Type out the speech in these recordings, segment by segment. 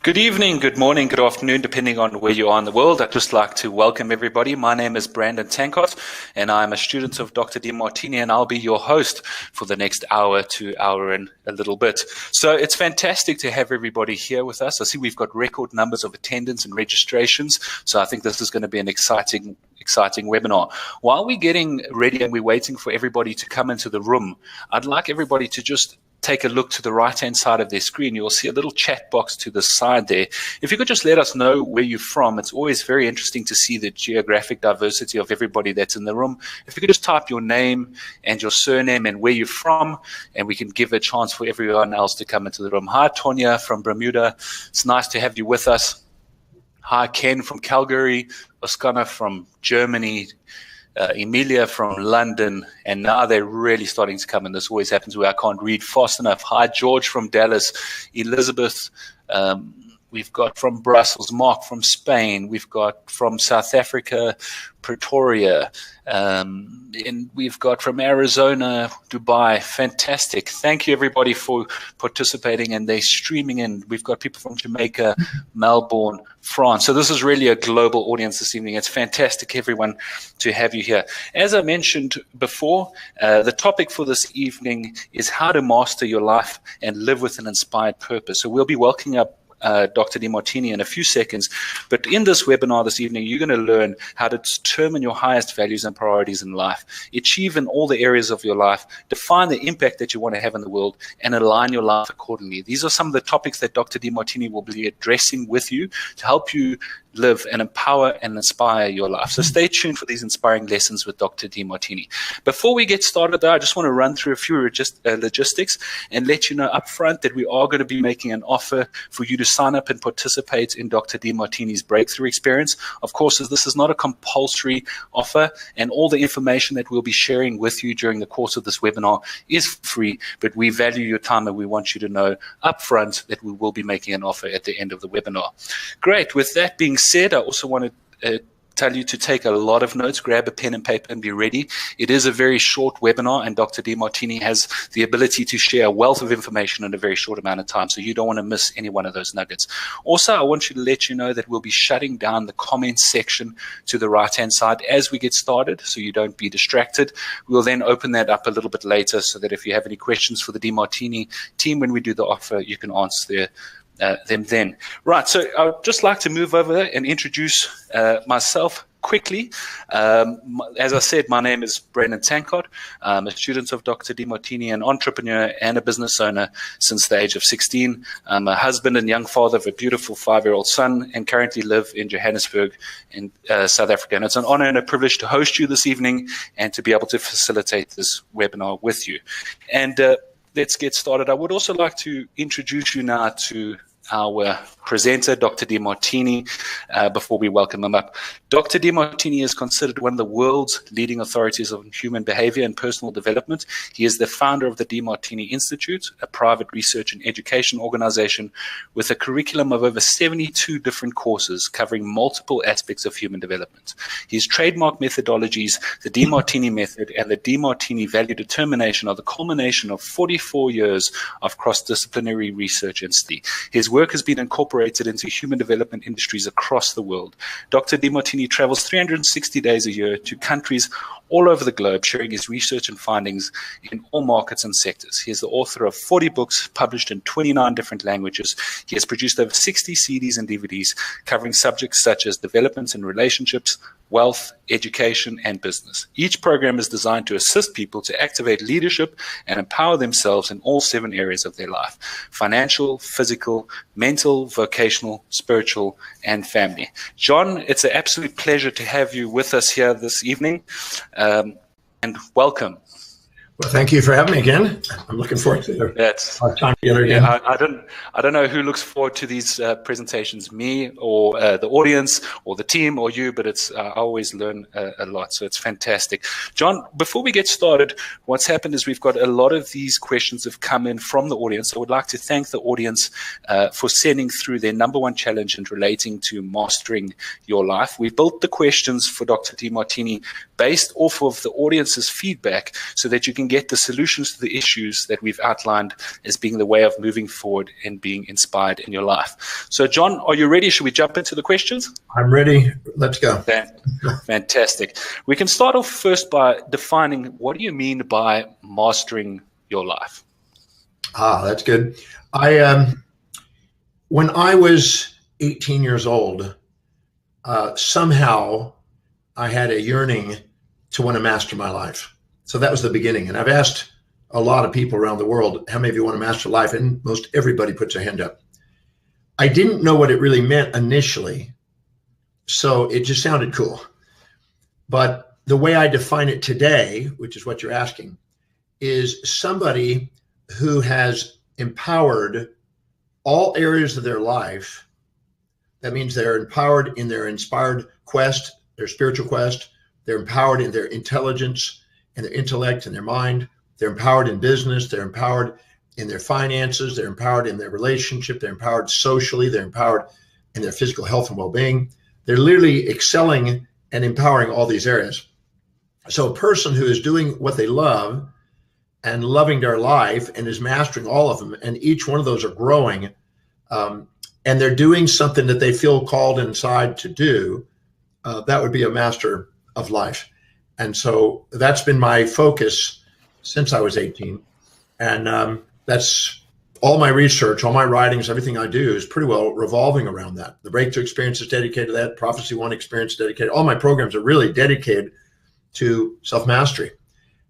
Good evening, good morning, good afternoon, depending on where you are in the world. I'd just like to welcome everybody. My name is Brandon Tankot, and I'm a student of Dr. Demartini, and I'll be your host for the next hour to hour and a little bit. So it's fantastic to have everybody here with us. I see we've got record numbers of attendance and registrations, so I think this is going to be an exciting webinar. While we're getting ready and we're waiting for everybody to come into the room, I'd like everybody to just take a look to the right-hand side of their screen. You'll see a little chat box to the side there. If you could just let us know where you're from, it's always very interesting to see the geographic diversity of everybody that's in the room. If you could just type your name and your surname and where you're from, and we can give a chance for everyone else to come into the room. Hi, Tonya from Bermuda. It's nice to have you with us. Hi, Ken from Calgary, Oskana from Germany, Emilia from London, and now they're really starting to come in. This always happens where I can't read fast enough. Hi, George from Dallas, Elizabeth, we've got from Brussels, Mark from Spain, we've got from South Africa, Pretoria, and we've got from Arizona, Dubai. Fantastic. Thank you, everybody, for participating, and they're streaming in. We've got people from Jamaica, Melbourne, France. So this is really a global audience this evening. It's fantastic, everyone, to have you here. As I mentioned before, the topic for this evening is how to master your life and live with an inspired purpose. So we'll be welcoming up Dr. Demartini in a few seconds. But in this webinar this evening, you're going to learn how to determine your highest values and priorities in life, achieve in all the areas of your life, define the impact that you want to have in the world, and align your life accordingly. These are some of the topics that Dr. Demartini will be addressing with you to help you live and empower and inspire your life. So stay tuned for these inspiring lessons with Dr. Demartini. Before we get started, though, I just want to run through a few logistics and let you know up front that we are going to be making an offer for you to sign up and participate in Dr. Demartini's breakthrough experience. Of course, this is not a compulsory offer, and all the information that we'll be sharing with you during the course of this webinar is free, but we value your time and we want you to know up front that we will be making an offer at the end of the webinar. Great. With that being said, I also want to tell you to take a lot of notes, grab a pen and paper and be ready. It is a very short webinar, and Dr. Demartini has the ability to share a wealth of information in a very short amount of time, so you don't want to miss any one of those nuggets. Also, I want you to let you know that we'll be shutting down the comments section to the right-hand side as we get started, so you don't be distracted. We'll then open that up a little bit later so that if you have any questions for the Demartini team when we do the offer, you can answer them then. Right, so I'd just like to move over and introduce myself quickly. As I said, my name is Brandon Tankot. I'm a student of Dr. Demartini, an entrepreneur and a business owner since the age of 16. I'm a husband and young father of a beautiful 5-year-old son and currently live in Johannesburg in South Africa. And it's an honor and a privilege to host you this evening and to be able to facilitate this webinar with you. And let's get started. I would also like to introduce you now to our presenter, Dr. Demartini, before we welcome him up. Dr. Demartini is considered one of the world's leading authorities on human behavior and personal development. He is the founder of the Demartini Institute, a private research and education organization with a curriculum of over 72 different courses covering multiple aspects of human development. His trademark methodologies, the Demartini method and the Demartini value determination, are the culmination of 44 years of cross-disciplinary research and study. His work has been incorporated into human development industries across the world. Dr. Demartini travels 360 days a year to countries all over the globe, sharing his research and findings in all markets and sectors. He is the author of 40 books published in 29 different languages. He has produced over 60 CDs and DVDs covering subjects such as development and relationships, wealth, education, and business. Each program is designed to assist people to activate leadership and empower themselves in all 7 areas of their life: financial, physical, mental, vocational, spiritual, and family. John, it's an absolute pleasure to have you with us here this evening, and welcome. Well, thank you for having me again. I'm looking forward to our time together again. Yeah, I don't know who looks forward to these presentations, me or the audience or the team or you, but it's I always learn a lot, so it's fantastic. John, before we get started, what's happened is we've got a lot of these questions have come in from the audience. I would like to thank the audience for sending through their #1 challenge in relating to mastering your life. We built the questions for Dr. Demartini based off of the audience's feedback so that you can get the solutions to the issues that we've outlined as being the way of moving forward and being inspired in your life. So, John, are you ready? Should we jump into the questions? I'm ready. Let's go. Fantastic. We can start off first by defining, what do you mean by mastering your life? That's good. When I was 18 years old, somehow I had a yearning to want to master my life. So that was the beginning. And I've asked a lot of people around the world, how many of you want to master life? And most everybody puts their hand up. I didn't know what it really meant initially, so it just sounded cool. But the way I define it today, which is what you're asking, is somebody who has empowered all areas of their life. That means they're empowered in their inspired quest, their spiritual quest. They're empowered in their intelligence and their intellect and their mind. They're empowered in business. They're empowered in their finances. They're empowered in their relationship. They're empowered socially. They're empowered in their physical health and well-being. They're literally excelling and empowering all these areas. So a person who is doing what they love and loving their life and is mastering all of them, and each one of those are growing, and they're doing something that they feel called inside to do, that would be a master of life. And so that's been my focus since I was 18. And that's all my research, all my writings, everything I do is pretty well revolving around that. The Breakthrough Experience is dedicated to that. Prophecy One Experience is dedicated. All my programs are really dedicated to self-mastery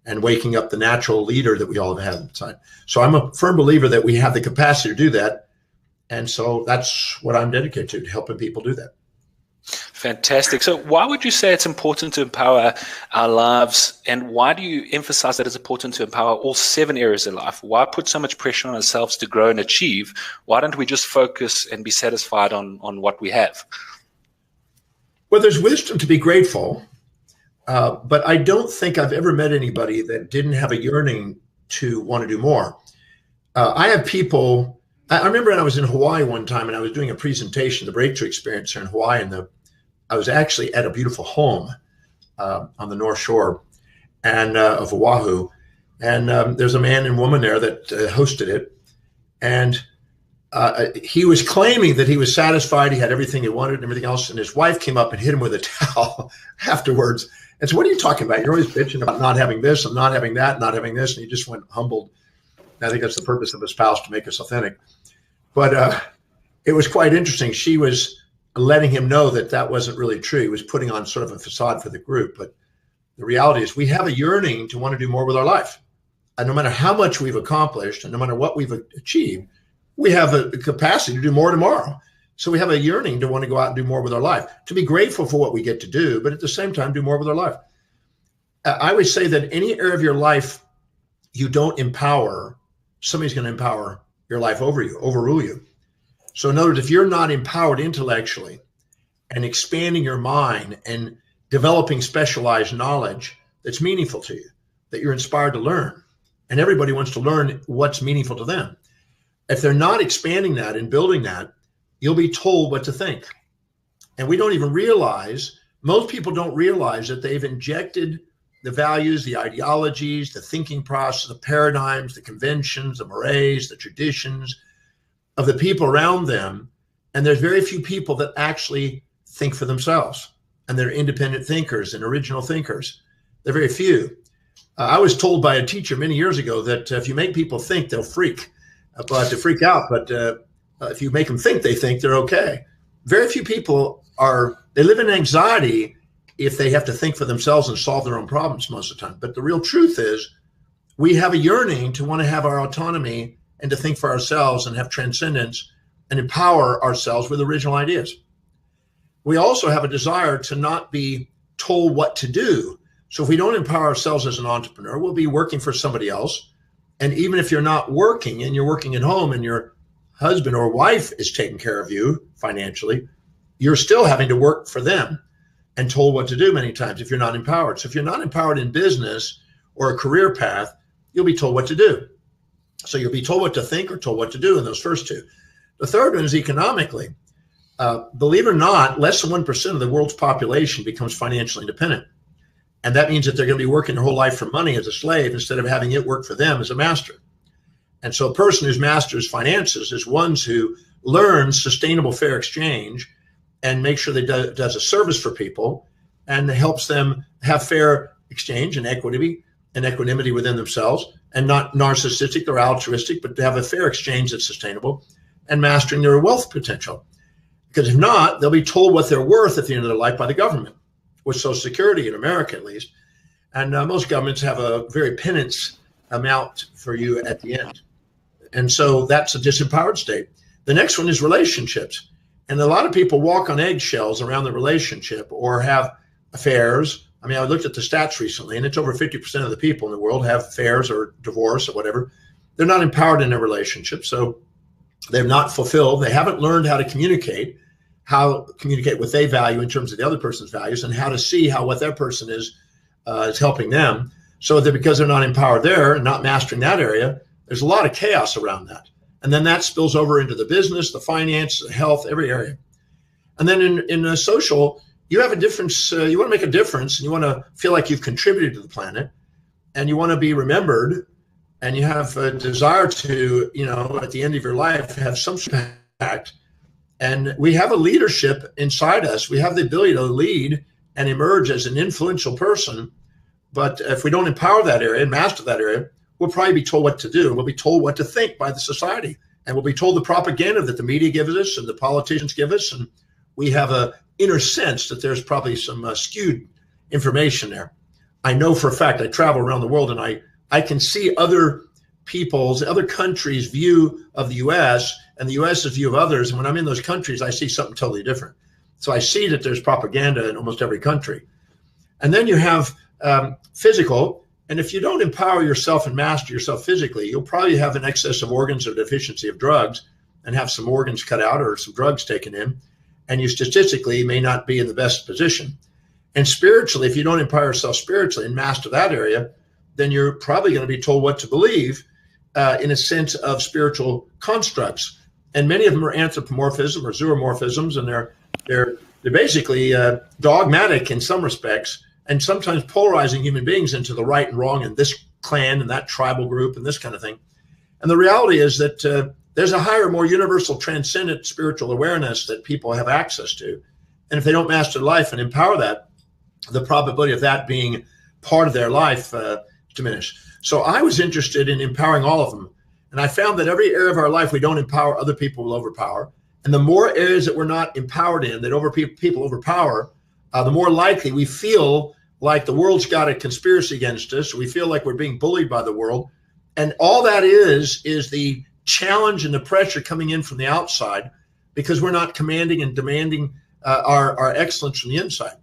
and waking up the natural leader that we all have inside. So I'm a firm believer that we have the capacity to do that. And so that's what I'm dedicated to helping people do that. Fantastic. So why would you say it's important to empower our lives, and why do you emphasize that it's important to empower all 7 areas of life? Why put so much pressure on ourselves to grow and achieve? Why don't we just focus and be satisfied on what we have? Well, there's wisdom to be grateful, but I don't think I've ever met anybody that didn't have a yearning to want to do more. I have people, I remember when I was in Hawaii one time and I was doing a presentation, the Breakthrough Experience here in Hawaii, and I was actually at a beautiful home on the North Shore of Oahu. And there's a man and woman there that hosted it. And he was claiming that he was satisfied, he had everything he wanted and everything else. And his wife came up and hit him with a towel afterwards and said, "What are you talking about? You're always bitching about not having this and not having that, not having this." And he just went humbled. And I think that's the purpose of a spouse, to make us authentic. But it was quite interesting. She was letting him know that that wasn't really true. He was putting on sort of a facade for the group. But the reality is we have a yearning to want to do more with our life. And no matter how much we've accomplished and no matter what we've achieved, we have a capacity to do more tomorrow. So we have a yearning to want to go out and do more with our life, to be grateful for what we get to do, but at the same time, do more with our life. I would say that any area of your life you don't empower, somebody's going to empower your life over you, overrule you. So in other words, if you're not empowered intellectually and expanding your mind and developing specialized knowledge that's meaningful to you, that you're inspired to learn, and everybody wants to learn what's meaningful to them. If they're not expanding that and building that, you'll be told what to think. And we don't even realize, most people don't realize that they've injected the values, the ideologies, the thinking process, the paradigms, the conventions, the mores, the traditions of the people around them. And there's very few people that actually think for themselves, and they're independent thinkers and original thinkers. They're very few. I was told by a teacher many years ago that if you make people think, they'll freak, but to freak out. But if you make them think they think, they're okay. Very few people they live in anxiety if they have to think for themselves and solve their own problems most of the time. But the real truth is we have a yearning to want to have our autonomy and to think for ourselves and have transcendence and empower ourselves with original ideas. We also have a desire to not be told what to do. So if we don't empower ourselves as an entrepreneur, we'll be working for somebody else. And even if you're not working and you're working at home and your husband or wife is taking care of you financially, you're still having to work for them and told what to do many times if you're not empowered. So if you're not empowered in business or a career path, you'll be told what to do. So you'll be told what to think or told what to do in those first two. The third one is economically. Believe it or not, less than 1% of the world's population becomes financially independent. And that means that they're going to be working their whole life for money as a slave instead of having it work for them as a master. And so a person who's masters finances is ones who learns sustainable fair exchange and make sure they does a service for people and helps them have fair exchange and equanimity within themselves, and not narcissistic or altruistic, but to have a fair exchange that's sustainable and mastering their wealth potential. Because if not, they'll be told what they're worth at the end of their life by the government, with Social Security in America at least. And most governments have a very pittance amount for you at the end. And so that's a disempowered state. The next one is relationships. And a lot of people walk on eggshells around the relationship or have affairs. I mean, I looked at the stats recently, and it's over 50% of the people in the world have affairs or divorce or whatever. They're not empowered in their relationship. So they're not fulfilled. They haven't learned how to communicate what they value in terms of the other person's values, and how to see how what their person is helping them. So that because they're not empowered there and not mastering that area, there's a lot of chaos around that. And then that spills over into the business, the finance, the health, every area. And then in social, you have a difference. You want to make a difference, and you want to feel like you've contributed to the planet, and you want to be remembered, and you have a desire to, at the end of your life, have some impact. And we have a leadership inside us. We have the ability to lead and emerge as an influential person. But if we don't empower that area and master that area, we'll probably be told what to do. We'll be told what to think by the society. And we'll be told the propaganda that the media gives us and the politicians give us. And we have a inner sense that there's probably some skewed information there. I know for a fact, I travel around the world, and I can see other people's, other countries' view of the U.S. and the U.S.'s view of others. And when I'm in those countries, I see something totally different. So I see that there's propaganda in almost every country. And then you have physical. And if you don't empower yourself and master yourself physically, you'll probably have an excess of organs or deficiency of drugs and have some organs cut out or some drugs taken in. And you statistically may not be in the best position. And spiritually, if you don't empower yourself spiritually and master that area, then you're probably going to be told what to believe in a sense of spiritual constructs. And many of them are anthropomorphism or zoomorphisms, and they're basically dogmatic in some respects, and sometimes polarizing human beings into the right and wrong in this clan and that tribal group and this kind of thing. And the reality is that there's a higher, more universal, transcendent spiritual awareness that people have access to. And if they don't master life and empower that, the probability of that being part of their life diminished. So I was interested in empowering all of them. And I found that every area of our life we don't empower, other people will overpower. And the more areas that we're not empowered in, that people overpower, the more likely we feel like the world's got a conspiracy against us. We feel like we're being bullied by the world. And all that is the challenge and the pressure coming in from the outside, because we're not commanding and demanding our excellence from the inside.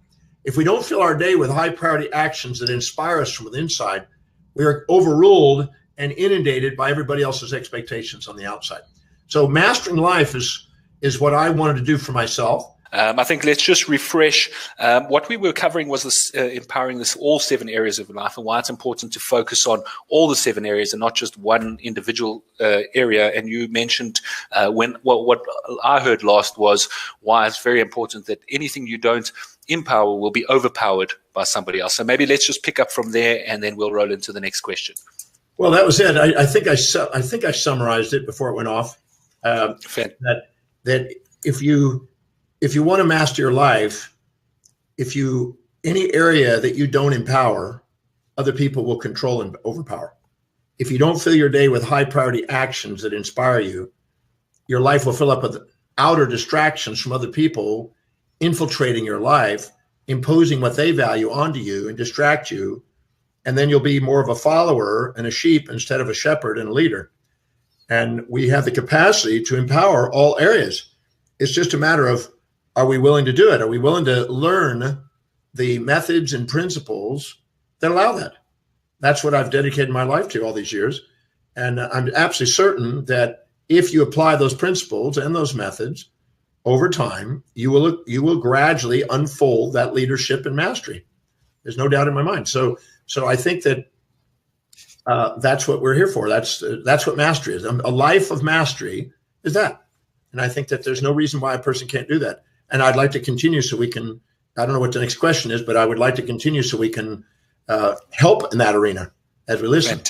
If we don't fill our day with high priority actions that inspire us from the inside, we are overruled and inundated by everybody else's expectations on the outside. So mastering life is what I wanted to do for myself. I think let's just refresh. What we were covering was this empowering all 7 areas of life, and why it's important to focus on all the 7 areas and not just one individual area. And you mentioned what I heard last was why it's very important that anything you don't empower will be overpowered by somebody else. So maybe let's just pick up from there, and then we'll roll into the next question. Well, that was it. I think I summarized it before it went off. That if you want to master your life, any area that you don't empower, other people will control and overpower. If you don't fill your day with high priority actions that inspire you, your life will fill up with outer distractions from other people infiltrating your life, imposing what they value onto you and distract you. And then you'll be more of a follower and a sheep instead of a shepherd and a leader. And we have the capacity to empower all areas. It's just a matter of, are we willing to do it? Are we willing to learn the methods and principles that allow that? That's what I've dedicated my life to all these years. And I'm absolutely certain that if you apply those principles and those methods over time, you will gradually unfold that leadership and mastery. There's no doubt in my mind. So I think that that's what we're here for. That's what mastery is. A life of mastery is that. And I think that there's no reason why a person can't do that. And I'd like to continue so we can I don't know what the next question is, but I would like to continue so we can help in that arena as we listen.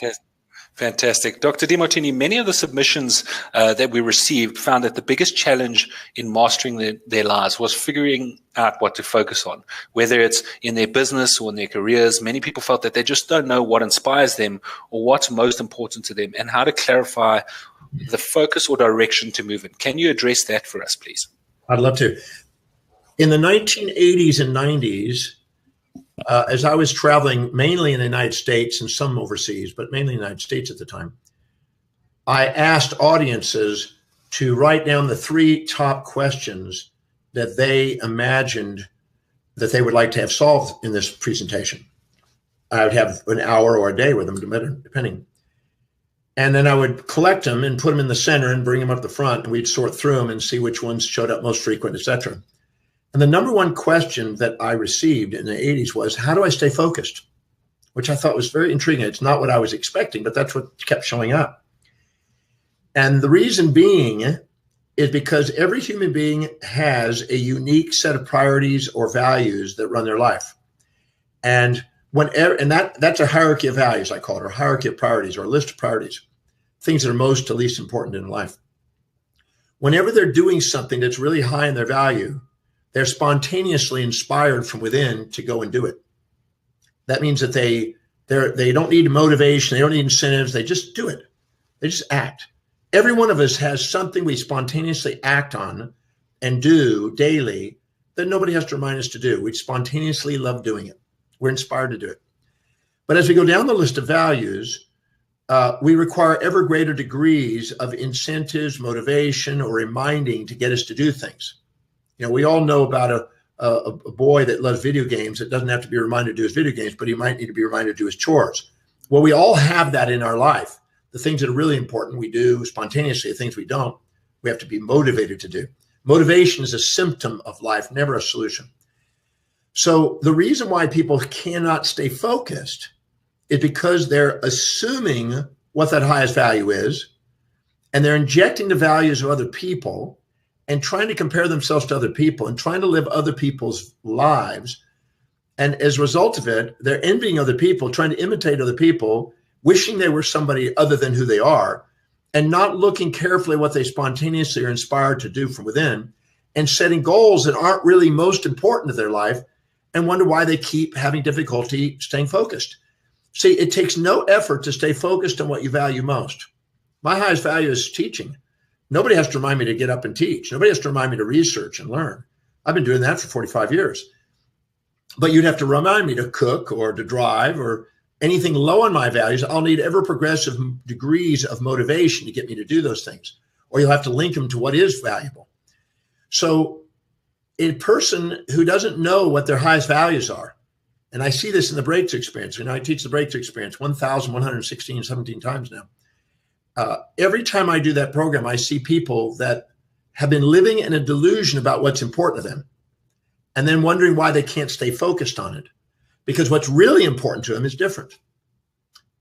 Fantastic. Dr. Demartini, many of the submissions that we received found that the biggest challenge in mastering their lives was figuring out what to focus on, whether it's in their business or in their careers. Many people felt that they just don't know what inspires them or what's most important to them and how to clarify the focus or direction to move in. Can you address that for us, please? I'd love to. In the 1980s and 90s, as I was traveling mainly in the United States and some overseas, but mainly in the United States at the time, I asked audiences to write down the 3 top questions that they imagined that they would like to have solved in this presentation. I would have an hour or a day with them, depending. And then I would collect them and put them in the center and bring them up the front, and we'd sort through them and see which ones showed up most frequent, et cetera. And the number one question that I received in the 80s was, how do I stay focused? Which I thought was very intriguing. It's not what I was expecting, but that's what kept showing up. And the reason being is because every human being has a unique set of priorities or values that run their life. And that's a hierarchy of values, I call it, or hierarchy of priorities, or a list of priorities, things that are most to least important in life. Whenever they're doing something that's really high in their value, they're spontaneously inspired from within to go and do it. That means that they don't need motivation, they don't need incentives, they just do it. They just act. Every one of us has something we spontaneously act on and do daily that nobody has to remind us to do. We spontaneously love doing it. We're inspired to do it. But as we go down the list of values, we require ever greater degrees of incentives, motivation, or reminding to get us to do things. You know, we all know about a boy that loves video games that doesn't have to be reminded to do his video games, but he might need to be reminded to do his chores. Well, we all have that in our life. The things that are really important we do spontaneously, the things we don't, we have to be motivated to do. Motivation is a symptom of life, never a solution. So the reason why people cannot stay focused is because they're assuming what that highest value is, and they're injecting the values of other people and trying to compare themselves to other people and trying to live other people's lives. And as a result of it, they're envying other people, trying to imitate other people, wishing they were somebody other than who they are, and not looking carefully at what they spontaneously are inspired to do from within, and setting goals that aren't really most important to their life, and wonder why they keep having difficulty staying focused. See, it takes no effort to stay focused on what you value most. My highest value is teaching. Nobody has to remind me to get up and teach. Nobody has to remind me to research and learn. I've been doing that for 45 years. But you'd have to remind me to cook or to drive or anything low on my values. I'll need ever progressive degrees of motivation to get me to do those things. Or you'll have to link them to what is valuable. So a person who doesn't know what their highest values are, and I see this in the breakthrough experience. You know, I teach the breakthrough experience 17 times now. Every time I do that program, I see people that have been living in a delusion about what's important to them and then wondering why they can't stay focused on it, because what's really important to them is different.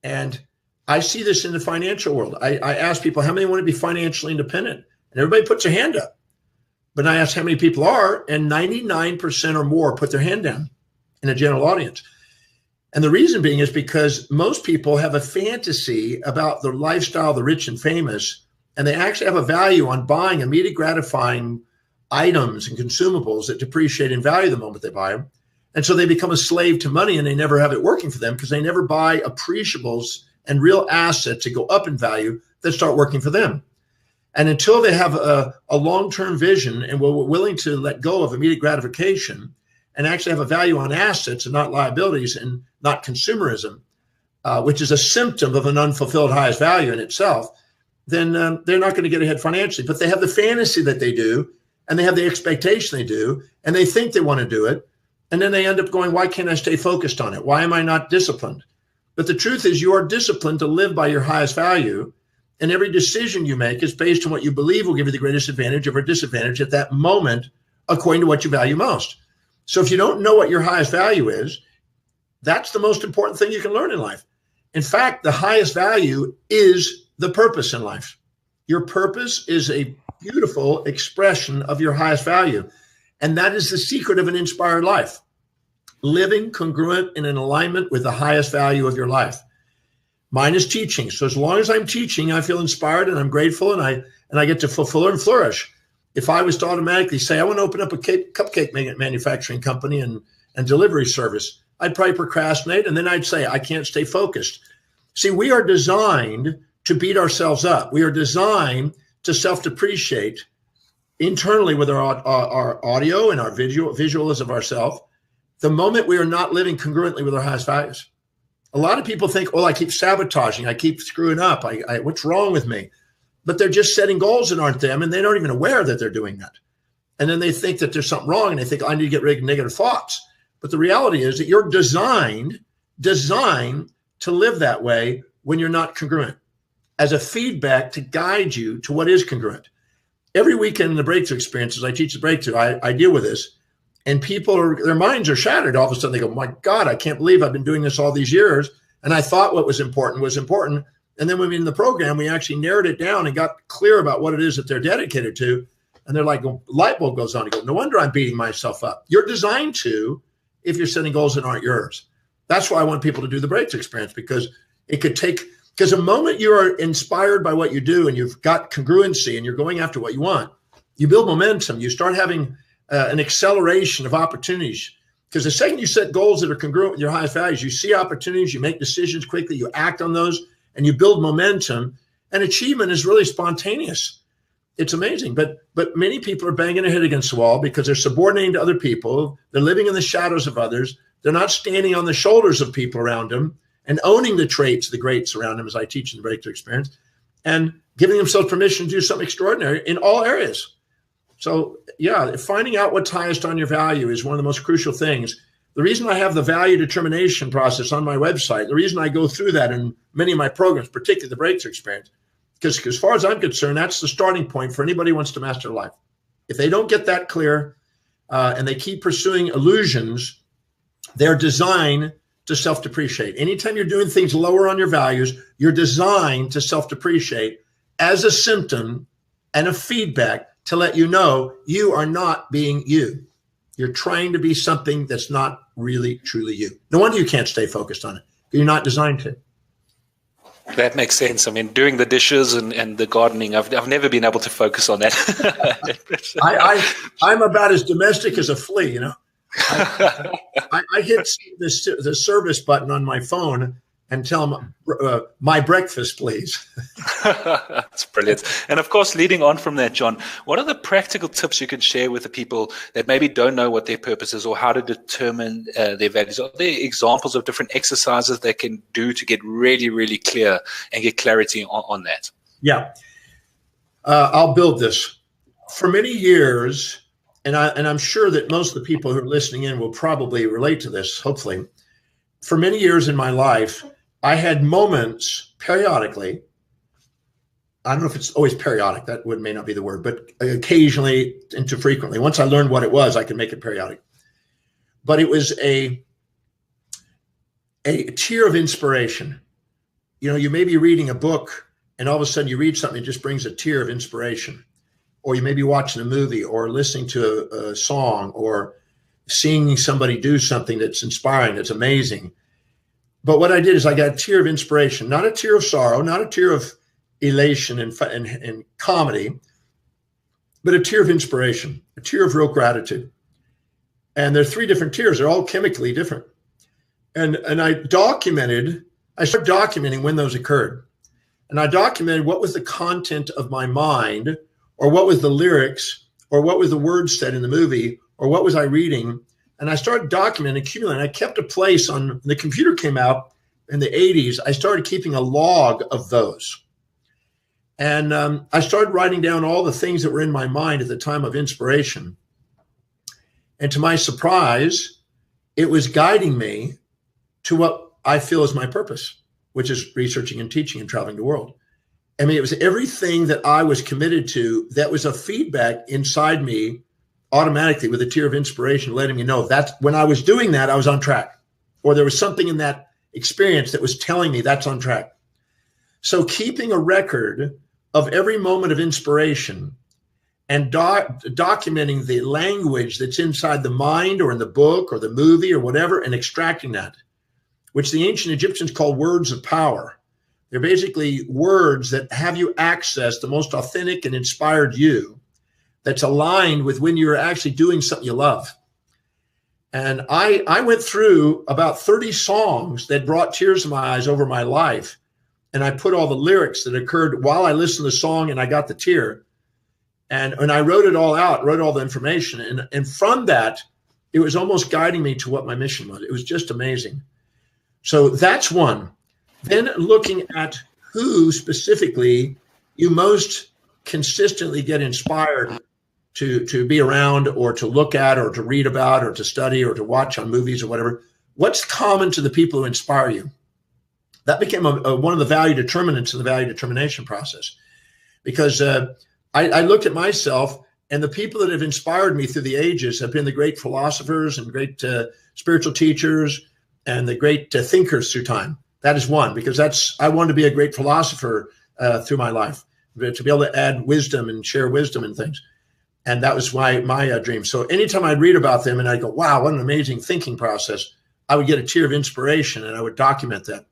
And I see this in the financial world. I ask people, how many want to be financially independent? And everybody puts their hand up. But I ask how many people are, and 99% or more put their hand down in a general audience. And the reason being is because most people have a fantasy about the lifestyle of the rich and famous, and they actually have a value on buying immediate gratifying items and consumables that depreciate in value the moment they buy them. And so they become a slave to money, and they never have it working for them because they never buy appreciables and real assets that go up in value that start working for them. And until they have a long-term vision and we're willing to let go of immediate gratification and actually have a value on assets and not liabilities and not consumerism, which is a symptom of an unfulfilled highest value in itself, then they're not going to get ahead financially. But they have the fantasy that they do, and they have the expectation they do, and they think they want to do it. And then they end up going, why can't I stay focused on it? Why am I not disciplined? But the truth is you are disciplined to live by your highest value. And every decision you make is based on what you believe will give you the greatest advantage or disadvantage at that moment, according to what you value most. So if you don't know what your highest value is, that's the most important thing you can learn in life. In fact, the highest value is the purpose in life. Your purpose is a beautiful expression of your highest value. And that is the secret of an inspired life. Living congruent and in alignment with the highest value of your life. Mine is teaching. So as long as I'm teaching, I feel inspired and I'm grateful and I get to fulfill and flourish. If I was to automatically say, I want to open up a cupcake manufacturing company and delivery service, I'd probably procrastinate. And then I'd say, I can't stay focused. See, we are designed to beat ourselves up. We are designed to self-depreciate internally with our audio and our visuals of ourselves. The moment we are not living congruently with our highest values. A lot of people think, oh, I keep sabotaging. I keep screwing up. What's wrong with me? But they're just setting goals that aren't them, and they're not even aware that they're doing that. And then they think that there's something wrong, and they think, I need to get rid of negative thoughts. But the reality is that you're designed to live that way when you're not congruent, as a feedback to guide you to what is congruent. Every weekend in the breakthrough experiences, I teach the breakthrough, I deal with this. And their minds are shattered. All of a sudden they go, my God, I can't believe I've been doing this all these years. And I thought what was important was important. And then when we in the program, we actually narrowed it down and got clear about what it is that they're dedicated to. And they're like, a light bulb goes on. You go, no wonder I'm beating myself up. You're designed to, if you're setting goals that aren't yours. That's why I want people to do the breakthrough experience, because the moment you are inspired by what you do and you've got congruency and you're going after what you want, you build momentum. You start having an acceleration of opportunities, because the second you set goals that are congruent with your highest values, you see opportunities, you make decisions quickly, you act on those, and you build momentum. And achievement is really spontaneous. It's amazing. But many people are banging their head against the wall because they're subordinating to other people. They're living in the shadows of others. They're not standing on the shoulders of people around them and owning the traits, the greats around them, as I teach in the breakthrough experience, and giving themselves permission to do something extraordinary in all areas. So yeah, finding out what's highest on your value is one of the most crucial things. The reason I have the value determination process on my website, the reason I go through that in many of my programs, particularly the breakthrough experience, because as far as I'm concerned, that's the starting point for anybody who wants to master life. If they don't get that clear and they keep pursuing illusions, they're designed to self-depreciate. Anytime you're doing things lower on your values, you're designed to self-depreciate as a symptom and a feedback to let you know you are not being you. You're trying to be something that's not really, truly you. No wonder you can't stay focused on it. You're not designed to. That makes sense. I mean, doing the dishes and the gardening, I've never been able to focus on that. I'm about as domestic as a flea, you know. I hit the service button on my phone and tell them, my breakfast, please. That's brilliant. And of course, leading on from that, John, what are the practical tips you can share with the people that maybe don't know what their purpose is or how to determine their values? Are there examples of different exercises they can do to get really, really clear and get clarity on that? Yeah. I'll build this. For many years, and I'm sure that most of the people who are listening in will probably relate to this, hopefully. For many years in my life, I had moments periodically. I don't know if it's always periodic. That may not be the word, but occasionally and too frequently. Once I learned what it was, I could make it periodic. But it was a tear of inspiration. You know, you may be reading a book and all of a sudden you read something that just brings a tear of inspiration. Or you may be watching a movie or listening to a song or seeing somebody do something that's inspiring, that's amazing. But what I did is I got a tear of inspiration, not a tear of sorrow, not a tear of elation and comedy, but a tear of inspiration, a tear of real gratitude. And there are three different tears. They're all chemically different. And I started documenting when those occurred. And I documented what was the content of my mind, or what was the lyrics, or what was the words said in the movie, or what was I reading. And I started documenting, accumulating. I kept a place on, the computer came out in the 80s. I started keeping a log of those. And I started writing down all the things that were in my mind at the time of inspiration. And to my surprise, it was guiding me to what I feel is my purpose, which is researching and teaching and traveling the world. I mean, it was everything that I was committed to that was a feedback inside me automatically with a tear of inspiration, letting me know that when I was doing that, I was on track, or there was something in that experience that was telling me that's on track. So keeping a record of every moment of inspiration and documenting the language that's inside the mind or in the book or the movie or whatever, and extracting that, which the ancient Egyptians called words of power. They're basically words that have you access the most authentic and inspired you that's aligned with when you're actually doing something you love. And I went through about 30 songs that brought tears to my eyes over my life. And I put all the lyrics that occurred while I listened to the song and I got the tear. And I wrote it all out, wrote all the information. And from that, it was almost guiding me to what my mission was. It was just amazing. So that's one. Then looking at who specifically you most consistently get inspired to be around or to look at or to read about or to study or to watch on movies or whatever. What's common to the people who inspire you? That became one of the value determinants in the value determination process, because I looked at myself, and the people that have inspired me through the ages have been the great philosophers and great spiritual teachers and the great thinkers through time. That is one, because I wanted to be a great philosopher through my life, to be able to add wisdom and share wisdom and things. And that was my dream. So anytime I'd read about them and I'd go, wow, what an amazing thinking process, I would get a tear of inspiration and I would document that.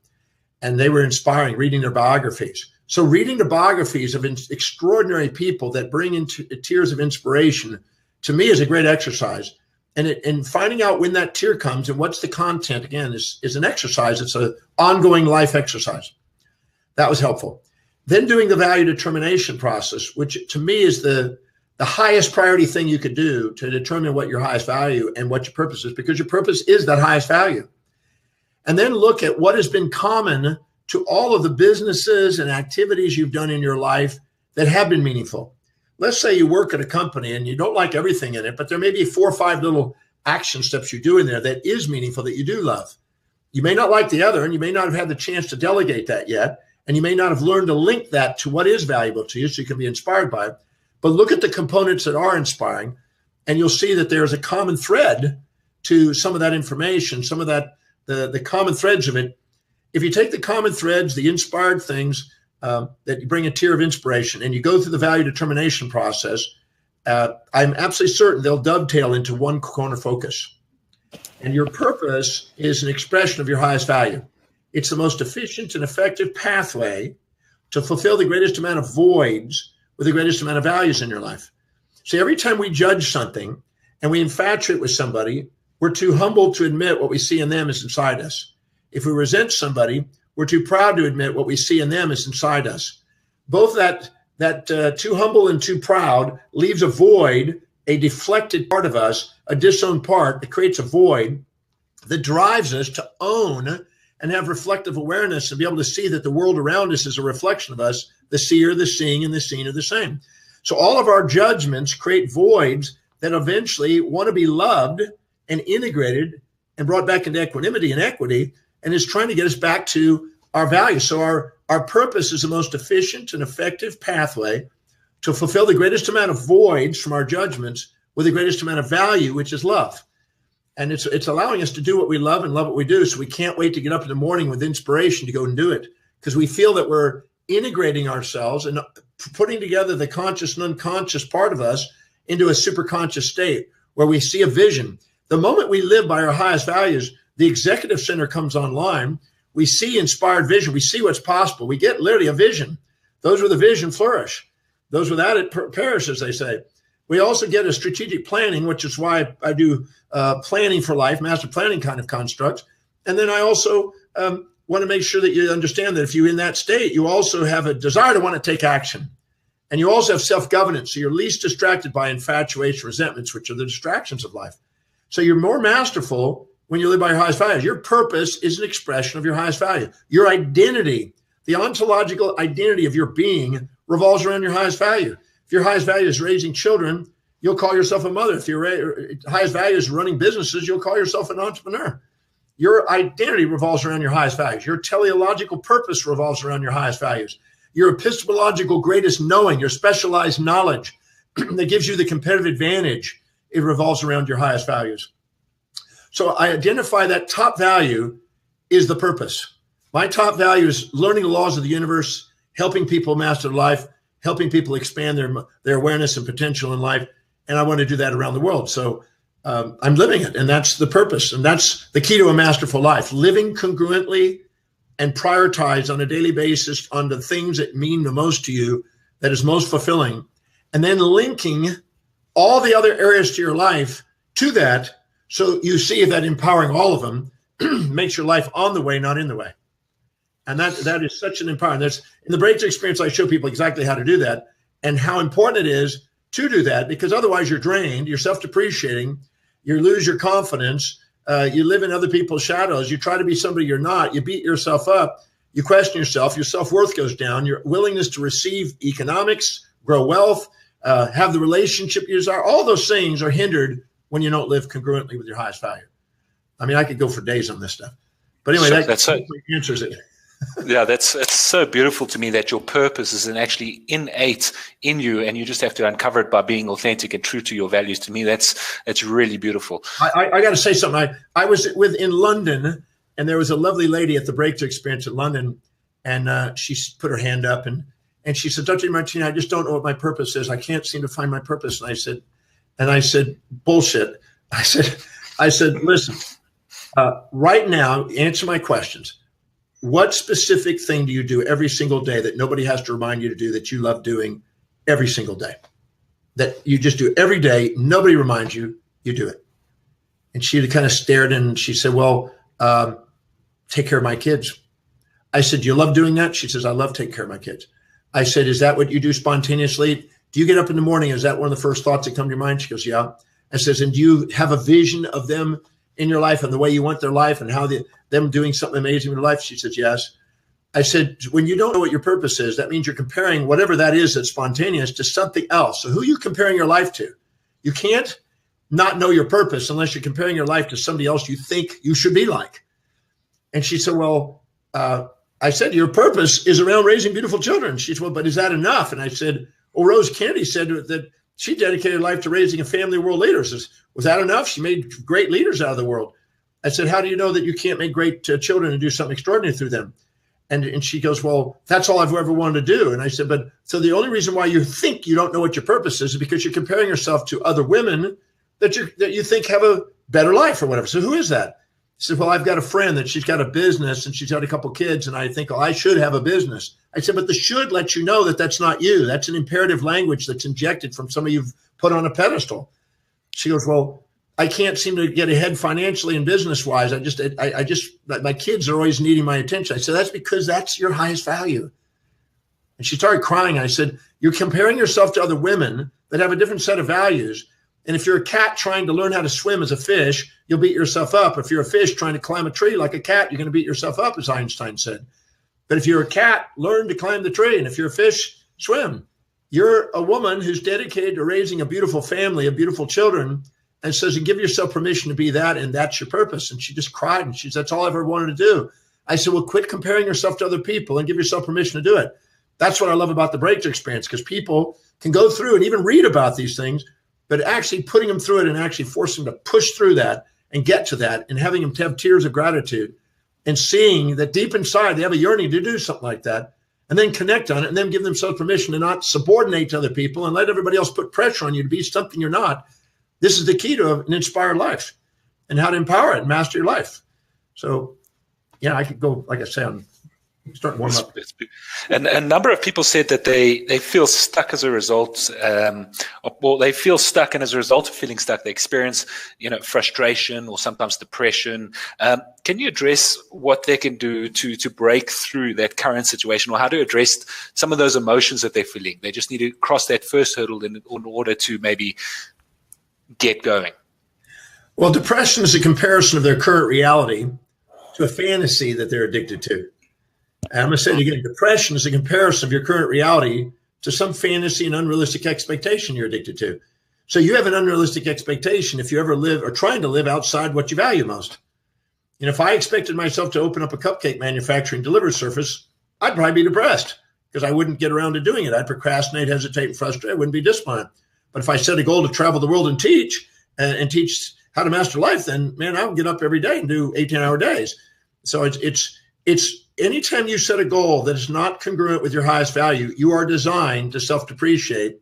And they were inspiring, reading their biographies. So reading the biographies of extraordinary people that bring into tears of inspiration, to me, is a great exercise. And finding out when that tear comes and what's the content, again, is an exercise. It's an ongoing life exercise. That was helpful. Then doing the value determination process, which to me is the highest priority thing you could do to determine what your highest value and what your purpose is, because your purpose is that highest value. And then look at what has been common to all of the businesses and activities you've done in your life that have been meaningful. Let's say you work at a company and you don't like everything in it, but there may be 4 or 5 little action steps you do in there that is meaningful, that you do love. You may not like the other, and you may not have had the chance to delegate that yet, and you may not have learned to link that to what is valuable to you so you can be inspired by it. But look at the components that are inspiring, and you'll see that there's a common thread to some of that information, some of that, the common threads of it. If you take the common threads, the inspired things that you bring a tear of inspiration, and you go through the value determination process, I'm absolutely certain they'll dovetail into one corner focus. And your purpose is an expression of your highest value. It's the most efficient and effective pathway to fulfill the greatest amount of voids with the greatest amount of values in your life. See, every time we judge something and we infatuate with somebody, we're too humble to admit what we see in them is inside us. If we resent somebody, we're too proud to admit what we see in them is inside us. Both that too humble and too proud leaves a void, a deflected part of us, a disowned part that creates a void that drives us to own and have reflective awareness and be able to see that the world around us is a reflection of us. The seer, the seeing, and the seen are the same. So all of our judgments create voids that eventually want to be loved and integrated and brought back into equanimity and equity, and is trying to get us back to our values. So our purpose is the most efficient and effective pathway to fulfill the greatest amount of voids from our judgments with the greatest amount of value, which is love. And it's allowing us to do what we love and love what we do. So we can't wait to get up in the morning with inspiration to go and do it, because we feel that we're integrating ourselves and putting together the conscious and unconscious part of us into a super conscious state where we see a vision. The moment we live by our highest values, the executive center comes online. We see inspired vision. We see what's possible. We get literally a vision. Those with a vision flourish. Those without it perish, as they say. We also get a strategic planning, which is why I do planning for life, master planning kind of constructs. And then I also want to make sure that you understand that if you're in that state, you also have a desire to want to take action. And you also have self-governance. So you're least distracted by infatuation, resentments, which are the distractions of life. So you're more masterful when you live by your highest values. Your purpose is an expression of your highest value. Your identity, the ontological identity of your being, revolves around your highest value. If your highest value is raising children, you'll call yourself a mother. If your highest value is running businesses, you'll call yourself an entrepreneur. Your identity revolves around your highest values. Your teleological purpose revolves around your highest values. Your epistemological greatest knowing, your specialized knowledge that gives you the competitive advantage, it revolves around your highest values. So I identify that top value is the purpose. My top value is learning the laws of the universe, helping people master life, helping people expand their awareness and potential in life. And I want to do that around the world. So I'm living it. And that's the purpose. And that's the key to a masterful life, living congruently and prioritize on a daily basis on the things that mean the most to you, that is most fulfilling, and then linking all the other areas to your life to that. So you see that empowering all of them makes your life on the way, not in the way. And that is such an empowering. That's in the breakthrough experience. I show people exactly how to do that and how important it is to do that, because otherwise you're drained, you're self-depreciating, you lose your confidence, you live in other people's shadows, you try to be somebody you're not, you beat yourself up, you question yourself, your self-worth goes down, your willingness to receive economics, grow wealth, have the relationship you desire, all those things are hindered when you don't live congruently with your highest value. I mean, I could go for days on this stuff. But anyway, that answers it. Yeah, it's so beautiful to me that your purpose is actually innate in you, and you just have to uncover it by being authentic and true to your values. To me, that's really beautiful. I got to say something. I was in London, and there was a lovely lady at the breakthrough experience in London, and she put her hand up and she said, "Dr. Demartini, I just don't know what my purpose is. I can't seem to find my purpose." And I said, "Bullshit." I said, "Listen, right now, answer my questions. What specific thing do you do every single day that nobody has to remind you to do, that you love doing every single day, that you just do every day? Nobody reminds you, you do it." And she kind of stared and she said, "Well, take care of my kids." I said, "Do you love doing that?" She says, "I love taking care of my kids." I said, "Is that what you do spontaneously? Do you get up in the morning? Is that one of the first thoughts that come to your mind?" She goes, "Yeah." I says, "And do you have a vision of them in your life and the way you want their life and how them doing something amazing in their life?" She says, "Yes." I said, "When you don't know what your purpose is, that means you're comparing whatever that is that's spontaneous to something else. So who are you comparing your life to? You can't not know your purpose unless you're comparing your life to somebody else you think you should be like." And she said, "Well," I said, "your purpose is around raising beautiful children." She said, "Well, but is that enough?" And I said, "Well, Rose Kennedy said that she dedicated her life to raising a family of world leaders. Was that enough? She made great leaders out of the world." I said, "How do you know that you can't make great children and do something extraordinary through them?" And she goes, "Well, that's all I've ever wanted to do." And I said, "But so the only reason why you think you don't know what your purpose is because you're comparing yourself to other women that you think have a better life or whatever. So who is that?" She said, "Well, I've got a friend that she's got a business and she's got a couple of kids, and I think, oh, I should have a business." I said, "But the should lets you know that that's not you. That's an imperative language that's injected from somebody you've put on a pedestal." She goes, "Well, I can't seem to get ahead financially and business wise. I just, my kids are always needing my attention." I said, "That's because that's your highest value." And she started crying. I said, "You're comparing yourself to other women that have a different set of values. And if you're a cat trying to learn how to swim as a fish, you'll beat yourself up. If you're a fish trying to climb a tree like a cat, you're going to beat yourself up," as Einstein said. "But if you're a cat, learn to climb the tree. And if you're a fish, swim." You're a woman who's dedicated to raising a beautiful family of beautiful children, and says, "You give yourself permission to be that, and that's your purpose." And she just cried, and she said, "That's all I've ever wanted to do." I said, "Well, quit comparing yourself to other people and give yourself permission to do it." That's what I love about the breakthrough experience, because people can go through and even read about these things, but actually putting them through it and actually forcing them to push through that and get to that, and having them to have tears of gratitude and seeing that deep inside they have a yearning to do something like that, and then connect on it, and then give themselves permission to not subordinate to other people and let everybody else put pressure on you to be something you're not. This is the key to an inspired life and how to empower it and master your life. So, yeah, I could go, like I said, I'm starting warming up. And a number of people said that they feel stuck as a result. Well, they feel stuck, and as a result of feeling stuck, they experience, frustration or sometimes depression. Can you address what they can do to break through that current situation, or how to address some of those emotions that they're feeling? They just need to cross that first hurdle in order to maybe get going. Well, depression is a comparison of their current reality to a fantasy that they're addicted to. And I'm going to say it again. Depression is a comparison of your current reality to some fantasy and unrealistic expectation you're addicted to. So you have an unrealistic expectation if you ever live or trying to live outside what you value most. And if I expected myself to open up a cupcake manufacturing delivery service, I'd probably be depressed because I wouldn't get around to doing it. I'd procrastinate, hesitate, and frustrate. I wouldn't be disciplined. But if I set a goal to travel the world and teach how to master life, then, man, I would get up every day and do 18-hour days. So it's It's anytime you set a goal that is not congruent with your highest value, you are designed to self-depreciate.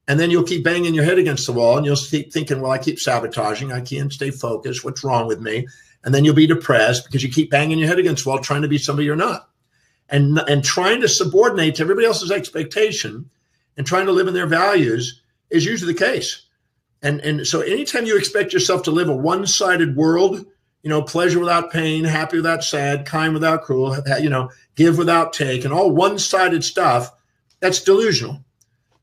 And then you'll keep banging your head against the wall and you'll keep thinking, well, I keep sabotaging. I can't stay focused. What's wrong with me? And then you'll be depressed because you keep banging your head against the wall trying to be somebody you're not. And trying to subordinate to everybody else's expectation and trying to live in their values is usually the case. And so anytime you expect yourself to live a one-sided world, pleasure without pain, happy without sad, kind without cruel, give without take, and all one-sided stuff, that's delusional.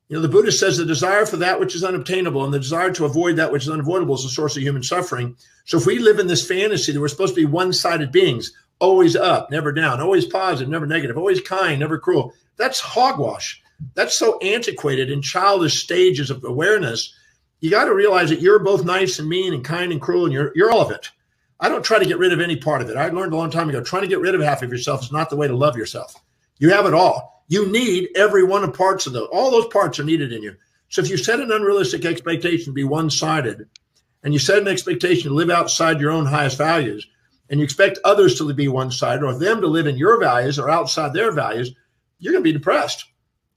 The Buddha says the desire for that which is unobtainable and the desire to avoid that which is unavoidable is the source of human suffering. So if we live in this fantasy that we're supposed to be one-sided beings, always up, never down, always positive, never negative, always kind, never cruel, that's hogwash. That's so antiquated in childish stages of awareness. You got to realize that you're both nice and mean and kind and cruel, and you're all of it. I don't try to get rid of any part of it. I learned a long time ago, trying to get rid of half of yourself is not the way to love yourself. You have it all. You need every one of parts of those. All those parts are needed in you. So if you set an unrealistic expectation to be one-sided, and you set an expectation to live outside your own highest values, and you expect others to be one-sided or them to live in your values or outside their values, you're going to be depressed.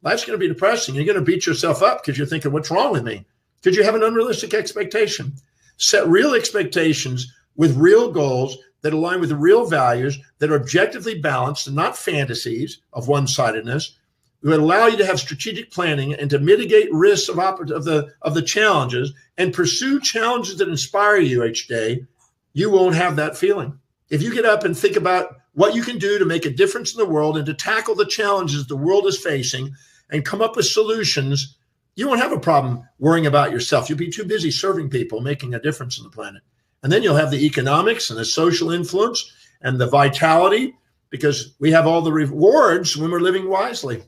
Life's going to be depressing. You're going to beat yourself up because you're thinking, what's wrong with me? Because you have an unrealistic expectation. Set real expectations with real goals that align with the real values that are objectively balanced and not fantasies of one-sidedness. It would allow you to have strategic planning and to mitigate risks of the challenges and pursue challenges that inspire you each day. You won't have that feeling. If you get up and think about what you can do to make a difference in the world and to tackle the challenges the world is facing and come up with solutions, you won't have a problem worrying about yourself. You'll be too busy serving people, making a difference in the planet. And then you'll have the economics and the social influence and the vitality because we have all the rewards when we're living wisely.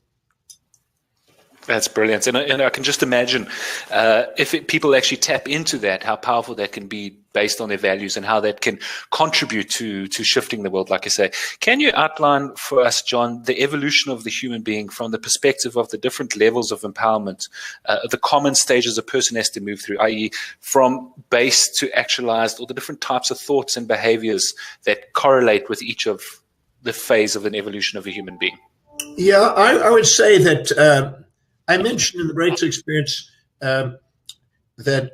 That's brilliant. And I can just imagine people actually tap into that, how powerful that can be based on their values and how that can contribute to shifting the world, like I say. Can you outline for us, John, the evolution of the human being from the perspective of the different levels of empowerment, the common stages a person has to move through, i.e. from base to actualized, or the different types of thoughts and behaviors that correlate with each of the phase of an evolution of a human being? Yeah, I would say that I mentioned in the Breakthrough Experience that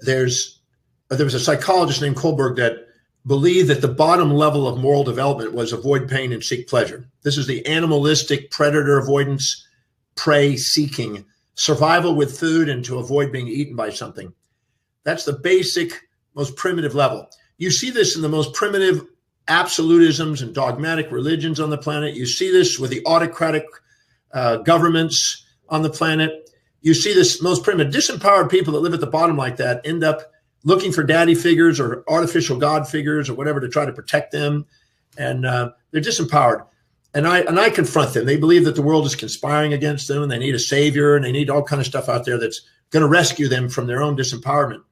there was a psychologist named Kohlberg that believed that the bottom level of moral development was avoid pain and seek pleasure. This is the animalistic predator avoidance, prey seeking, survival with food and to avoid being eaten by something. That's the basic, most primitive level. You see this in the most primitive absolutisms and dogmatic religions on the planet. You see this with the autocratic governments on the planet. You see this most primitive, disempowered people that live at the bottom like that end up looking for daddy figures or artificial God figures or whatever to try to protect them. And they're disempowered. And I confront them. They believe that the world is conspiring against them and they need a savior and they need all kind of stuff out there that's going to rescue them from their own disempowerment.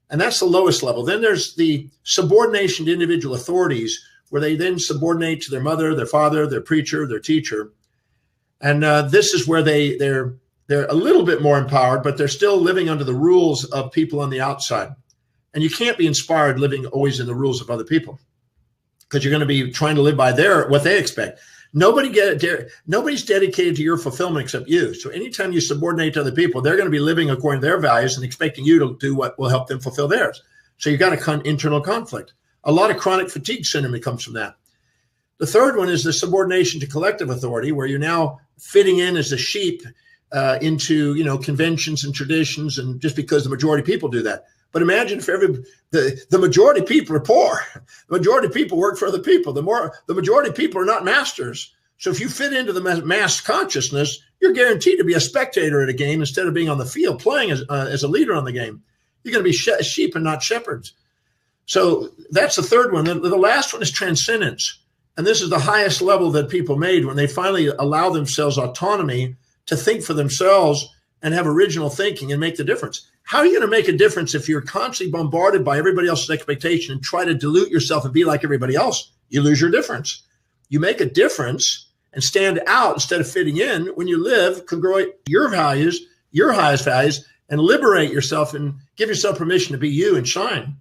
And that's the lowest level. Then there's the subordination to individual authorities where they then subordinate to their mother, their father, their preacher, their teacher. And this is where they're a little bit more empowered, but they're still living under the rules of people on the outside. And you can't be inspired living always in the rules of other people because you're going to be trying to live by what they expect. Nobody's dedicated to your fulfillment except you. So anytime you subordinate to other people, they're going to be living according to their values and expecting you to do what will help them fulfill theirs. So you've got an internal conflict. A lot of chronic fatigue syndrome comes from that. The third one is the subordination to collective authority, where you're now fitting in as a sheep into conventions and traditions, and just because the majority of people do that. But imagine if the majority of people are poor, the majority of people work for other people, the majority of people are not masters. So if you fit into the mass consciousness, you're guaranteed to be a spectator at a game instead of being on the field playing as a leader on the game. You're going to be sheep and not shepherds. So that's the third one. The last one is transcendence. And this is the highest level that people made when they finally allow themselves autonomy to think for themselves and have original thinking and make the difference. How are you going to make a difference if you're constantly bombarded by everybody else's expectation and try to dilute yourself and be like everybody else? You lose your difference. You make a difference and stand out instead of fitting in when you live congruent your values, your highest values, and liberate yourself and give yourself permission to be you and shine.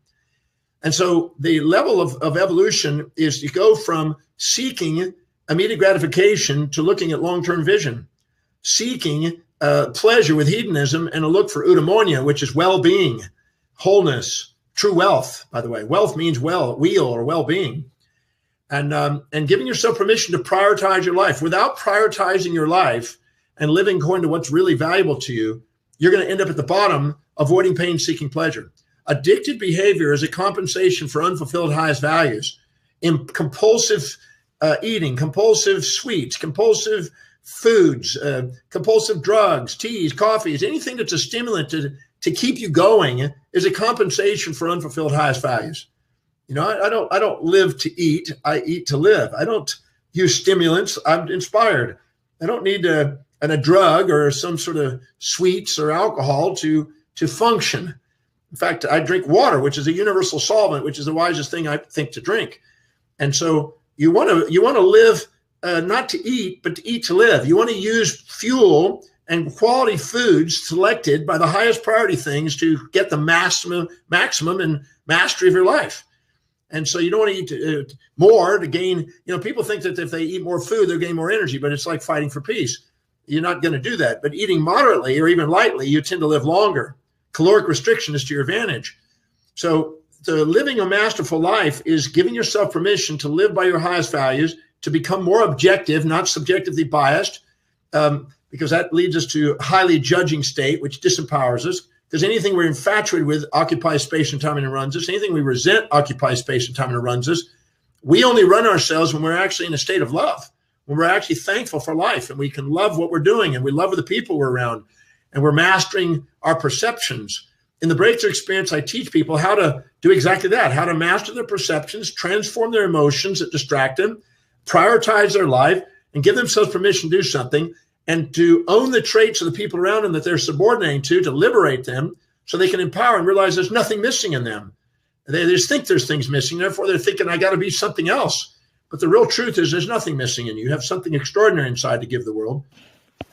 And so the level of evolution is you go from seeking immediate gratification to looking at long-term vision, seeking pleasure with hedonism and a look for eudaimonia, which is well-being, wholeness, true wealth, by the way. Wealth means weal or well-being. And giving yourself permission to prioritize your life. Without prioritizing your life and living according to what's really valuable to you, you're going to end up at the bottom, avoiding pain, seeking pleasure. Addicted behavior is a compensation for unfulfilled highest values. In compulsive eating, compulsive sweets, compulsive foods, compulsive drugs, teas, coffees, anything that's a stimulant to keep you going is a compensation for unfulfilled highest values. You know, I don't live to eat. I eat to live. I don't use stimulants. I'm inspired. I don't need a drug or some sort of sweets or alcohol to function. In fact, I drink water, which is a universal solvent, which is the wisest thing I think to drink. And so you want to live not to eat, but to eat to live. You want to use fuel and quality foods selected by the highest priority things to get the maximum and mastery of your life. And so you don't want to eat more to gain, people think that if they eat more food, they'll gain more energy, but it's like fighting for peace. You're not going to do that. But eating moderately or even lightly, you tend to live longer. Caloric restriction is to your advantage. So the living a masterful life is giving yourself permission to live by your highest values, to become more objective, not subjectively biased, because that leads us to a highly judging state, which disempowers us. Because anything we're infatuated with occupies space and time and it runs us. Anything we resent occupies space and time and it runs us. We only run ourselves when we're actually in a state of love, when we're actually thankful for life and we can love what we're doing and we love the people we're around and we're mastering our perceptions. In the breakthrough experience, I teach people how to do exactly that, how to master their perceptions, transform their emotions that distract them, prioritize their life, and give themselves permission to do something, and to own the traits of the people around them that they're subordinating to liberate them so they can empower and realize there's nothing missing in them. They just think there's things missing. Therefore, they're thinking, I got to be something else. But the real truth is there's nothing missing in you. You have something extraordinary inside to give the world.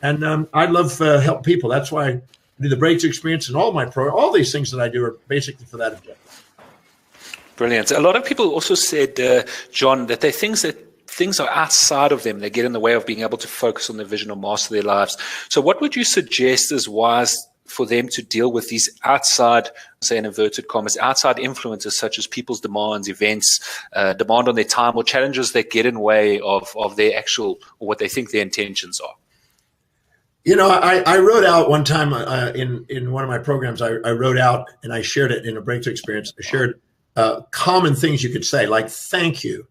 And I love help people. That's why I do the breakthrough experience and all these things that I do are basically for that objective. Brilliant. A lot of people also said, John, that they think that things are outside of them. They get in the way of being able to focus on their vision or master their lives. So what would you suggest is wise for them to deal with these outside, say in inverted commas, outside influences such as people's demands, events, demand on their time, or challenges that get in the way of their actual, or what they think their intentions are? I wrote out one time in one of my programs, I wrote out and I shared it in a breakthrough experience. I shared common things you could say, like thank you.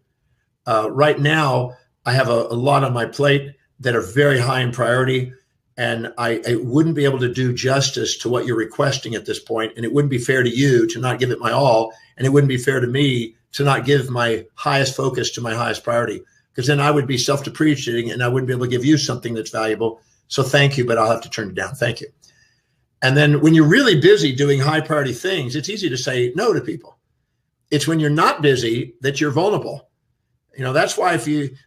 Right now, I have a lot on my plate that are very high in priority, and I wouldn't be able to do justice to what you're requesting at this point, and it wouldn't be fair to you to not give it my all, and it wouldn't be fair to me to not give my highest focus to my highest priority, because then I would be self-depreciating, and I wouldn't be able to give you something that's valuable. So thank you, but I'll have to turn it down. Thank you. And then when you're really busy doing high priority things, it's easy to say no to people. It's when you're not busy that you're vulnerable. That's why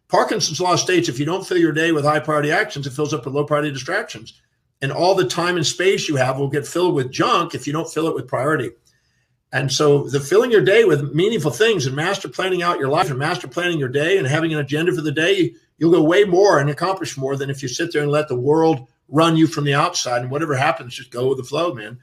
Parkinson's law states, if you don't fill your day with high priority actions, it fills up with low priority distractions. And all the time and space you have will get filled with junk if you don't fill it with priority. And so the filling your day with meaningful things and master planning out your life and master planning your day and having an agenda for the day, you'll go way more and accomplish more than if you sit there and let the world run you from the outside, and whatever happens, just go with the flow, man.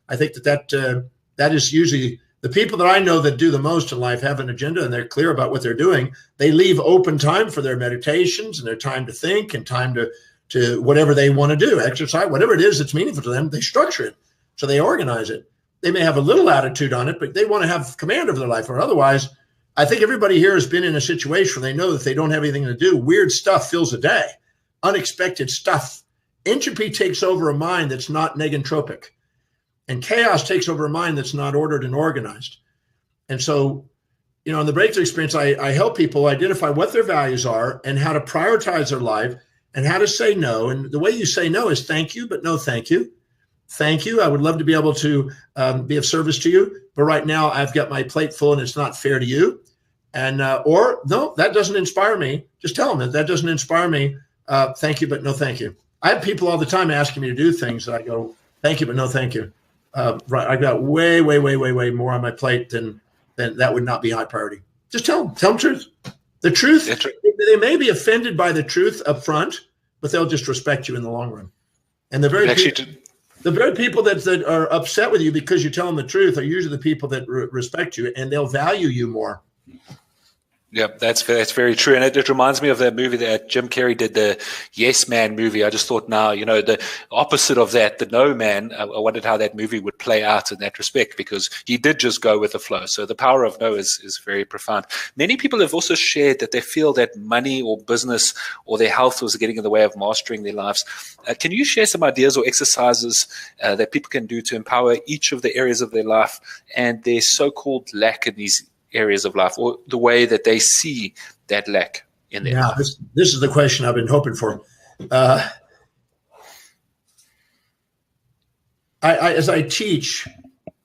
I think that is usually the people that I know that do the most in life have an agenda and they're clear about what they're doing. They leave open time for their meditations and their time to think and time to whatever they want to do, exercise, whatever it is that's meaningful to them. They structure it. So they organize it. They may have a little attitude on it, but they want to have command over their life, or otherwise, I think everybody here has been in a situation where they know that they don't have anything to do. Weird stuff fills a day, unexpected stuff. Entropy takes over a mind that's not negentropic. And chaos takes over a mind that's not ordered and organized. And so, in the breakthrough experience, I help people identify what their values are and how to prioritize their life and how to say no. And the way you say no is thank you, but no thank you. Thank you. I would love to be able to be of service to you. But right now I've got my plate full and it's not fair to you. And or no, that doesn't inspire me. Just tell them that doesn't inspire me. Thank you, but no thank you. I have people all the time asking me to do things that I go, thank you, but no thank you. Right, I've got way more on my plate than that would not be high priority. Just tell them the truth. The truth, they may be offended by the truth up front, but they'll just respect you in the long run. And the very people that are upset with you because you tell them the truth are usually the people that respect you, and they'll value you more. Yeah, that's very true. And it reminds me of that movie that Jim Carrey did, the Yes Man movie. I just thought now, the opposite of that, the No Man, I wondered how that movie would play out in that respect, because he did just go with the flow. So the power of no is very profound. Many people have also shared that they feel that money or business or their health was getting in the way of mastering their lives. Can you share some ideas or exercises that people can do to empower each of the areas of their life and their so-called lack in these areas of life, or the way that they see that lack in their life? This is the question I've been hoping for. As I teach,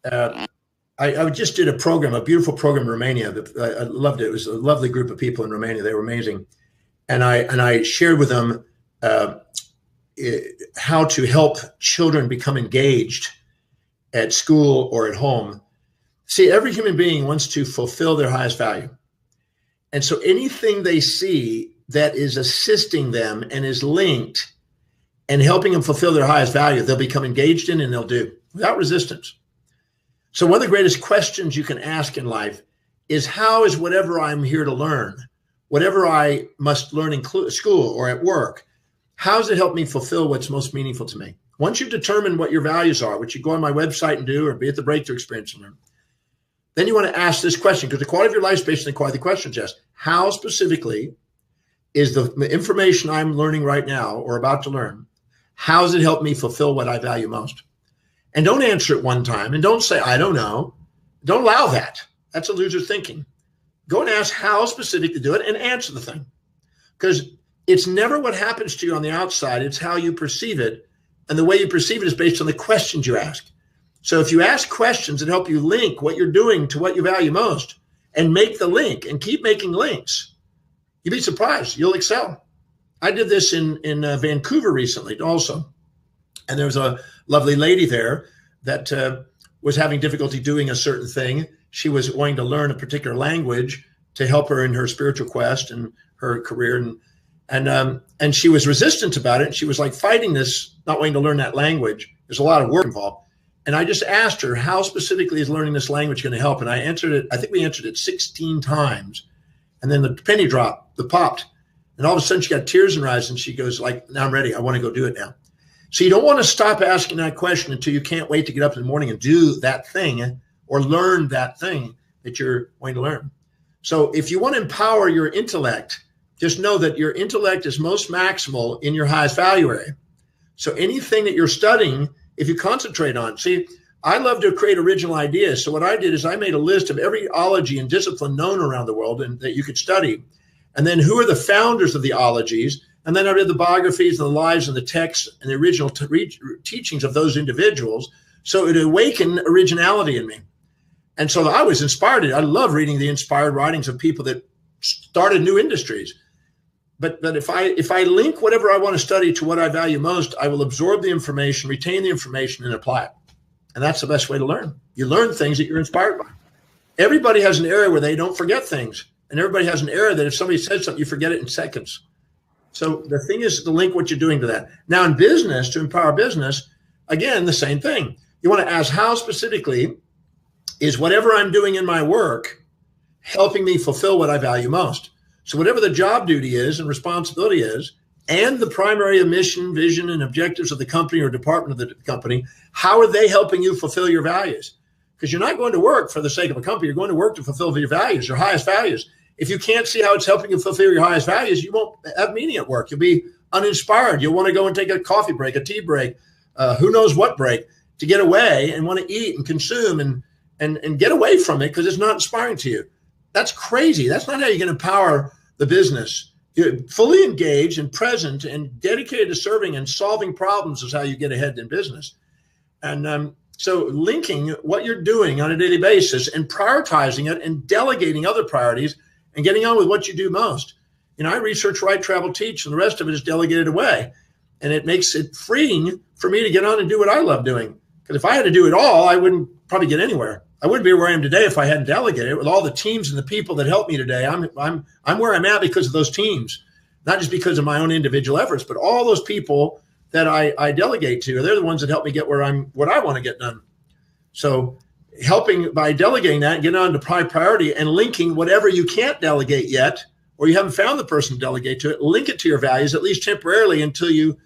I just did a beautiful program in Romania. I loved it. It was a lovely group of people in Romania. They were amazing. And I shared with them how to help children become engaged at school or at home. See, every human being wants to fulfill their highest value. And so anything they see that is assisting them and is linked and helping them fulfill their highest value, they'll become engaged in and they'll do without resistance. So one of the greatest questions you can ask in life is, how is whatever I'm here to learn, whatever I must learn in school or at work, how does it help me fulfill what's most meaningful to me? Once you've determined what your values are, which you go on my website and do, or be at the Breakthrough Experience and learn, then you want to ask this question, because the quality of your life is based on the quality of the questions asked. How specifically is the information I'm learning right now or about to learn, how does it help me fulfill what I value most? And don't answer it one time, and don't say, I don't know. Don't allow that. That's a loser thinking. Go and ask how specific to do it and answer the thing. Because it's never what happens to you on the outside, it's how you perceive it. And the way you perceive it is based on the questions you ask. So if you ask questions that help you link what you're doing to what you value most, and make the link and keep making links, you'd be surprised. You'll excel. I did this in Vancouver recently also. And there was a lovely lady there that was having difficulty doing a certain thing. She was wanting to learn a particular language to help her in her spiritual quest and her career. And she was resistant about it. And she was like fighting this, not wanting to learn that language. There's a lot of work involved. And I just asked her, how specifically is learning this language going to help? And I answered it. I think we answered it 16 times. And then the penny dropped, popped. And all of a sudden she got tears in her eyes and she goes like, now I'm ready. I want to go do it now. So you don't want to stop asking that question until you can't wait to get up in the morning and do that thing or learn that thing that you're going to learn. So if you want to empower your intellect, just know that your intellect is most maximal in your highest value area. So anything that you're studying, if you concentrate on, see, I love to create original ideas. So what I did is I made a list of every ology and discipline known around the world and that you could study. And then who are the founders of the ologies? And then I read the biographies and the lives and the texts and the original teachings of those individuals. So it awakened originality in me. And so I was inspired. I love reading the inspired writings of people that started new industries. But if I link whatever I want to study to what I value most, I will absorb the information, retain the information, and apply it. And that's the best way to learn. You learn things that you're inspired by. Everybody has an area where they don't forget things. And everybody has an area that if somebody says something, you forget it in seconds. So the thing is to link what you're doing to that. Now in business, to empower business, again, the same thing. You want to ask, how specifically is whatever I'm doing in my work helping me fulfill what I value most? So whatever the job duty is and responsibility is, and the primary mission, vision, and objectives of the company or department of the company, how are they helping you fulfill your values? Because you're not going to work for the sake of a company. You're going to work to fulfill your values, your highest values. If you can't see how it's helping you fulfill your highest values, you won't have meaning at work. You'll be uninspired. You'll want to go and take a coffee break, a tea break, who knows what break, to get away and want to eat and consume and get away from it because it's not inspiring to you. That's crazy. That's not how you're going to empower the business. You're fully engaged and present and dedicated to serving and solving problems is how you get ahead in business. And so linking what you're doing on a daily basis and prioritizing it and delegating other priorities and getting on with what you do most. You know, I research, write, travel, teach, and the rest of it is delegated away. And it makes it freeing for me to get on and do what I love doing. Because if I had to do it all, I wouldn't probably get anywhere. I wouldn't be where I am today if I hadn't delegated. With all the teams and the people that help me today, I'm where I'm at because of those teams, not just because of my own individual efforts, but all those people that I delegate to. They're the ones that help me get what I want to get done. So helping by delegating that and getting on to priority and linking whatever you can't delegate yet, or you haven't found the person to delegate to it, link it to your values, at least temporarily, until you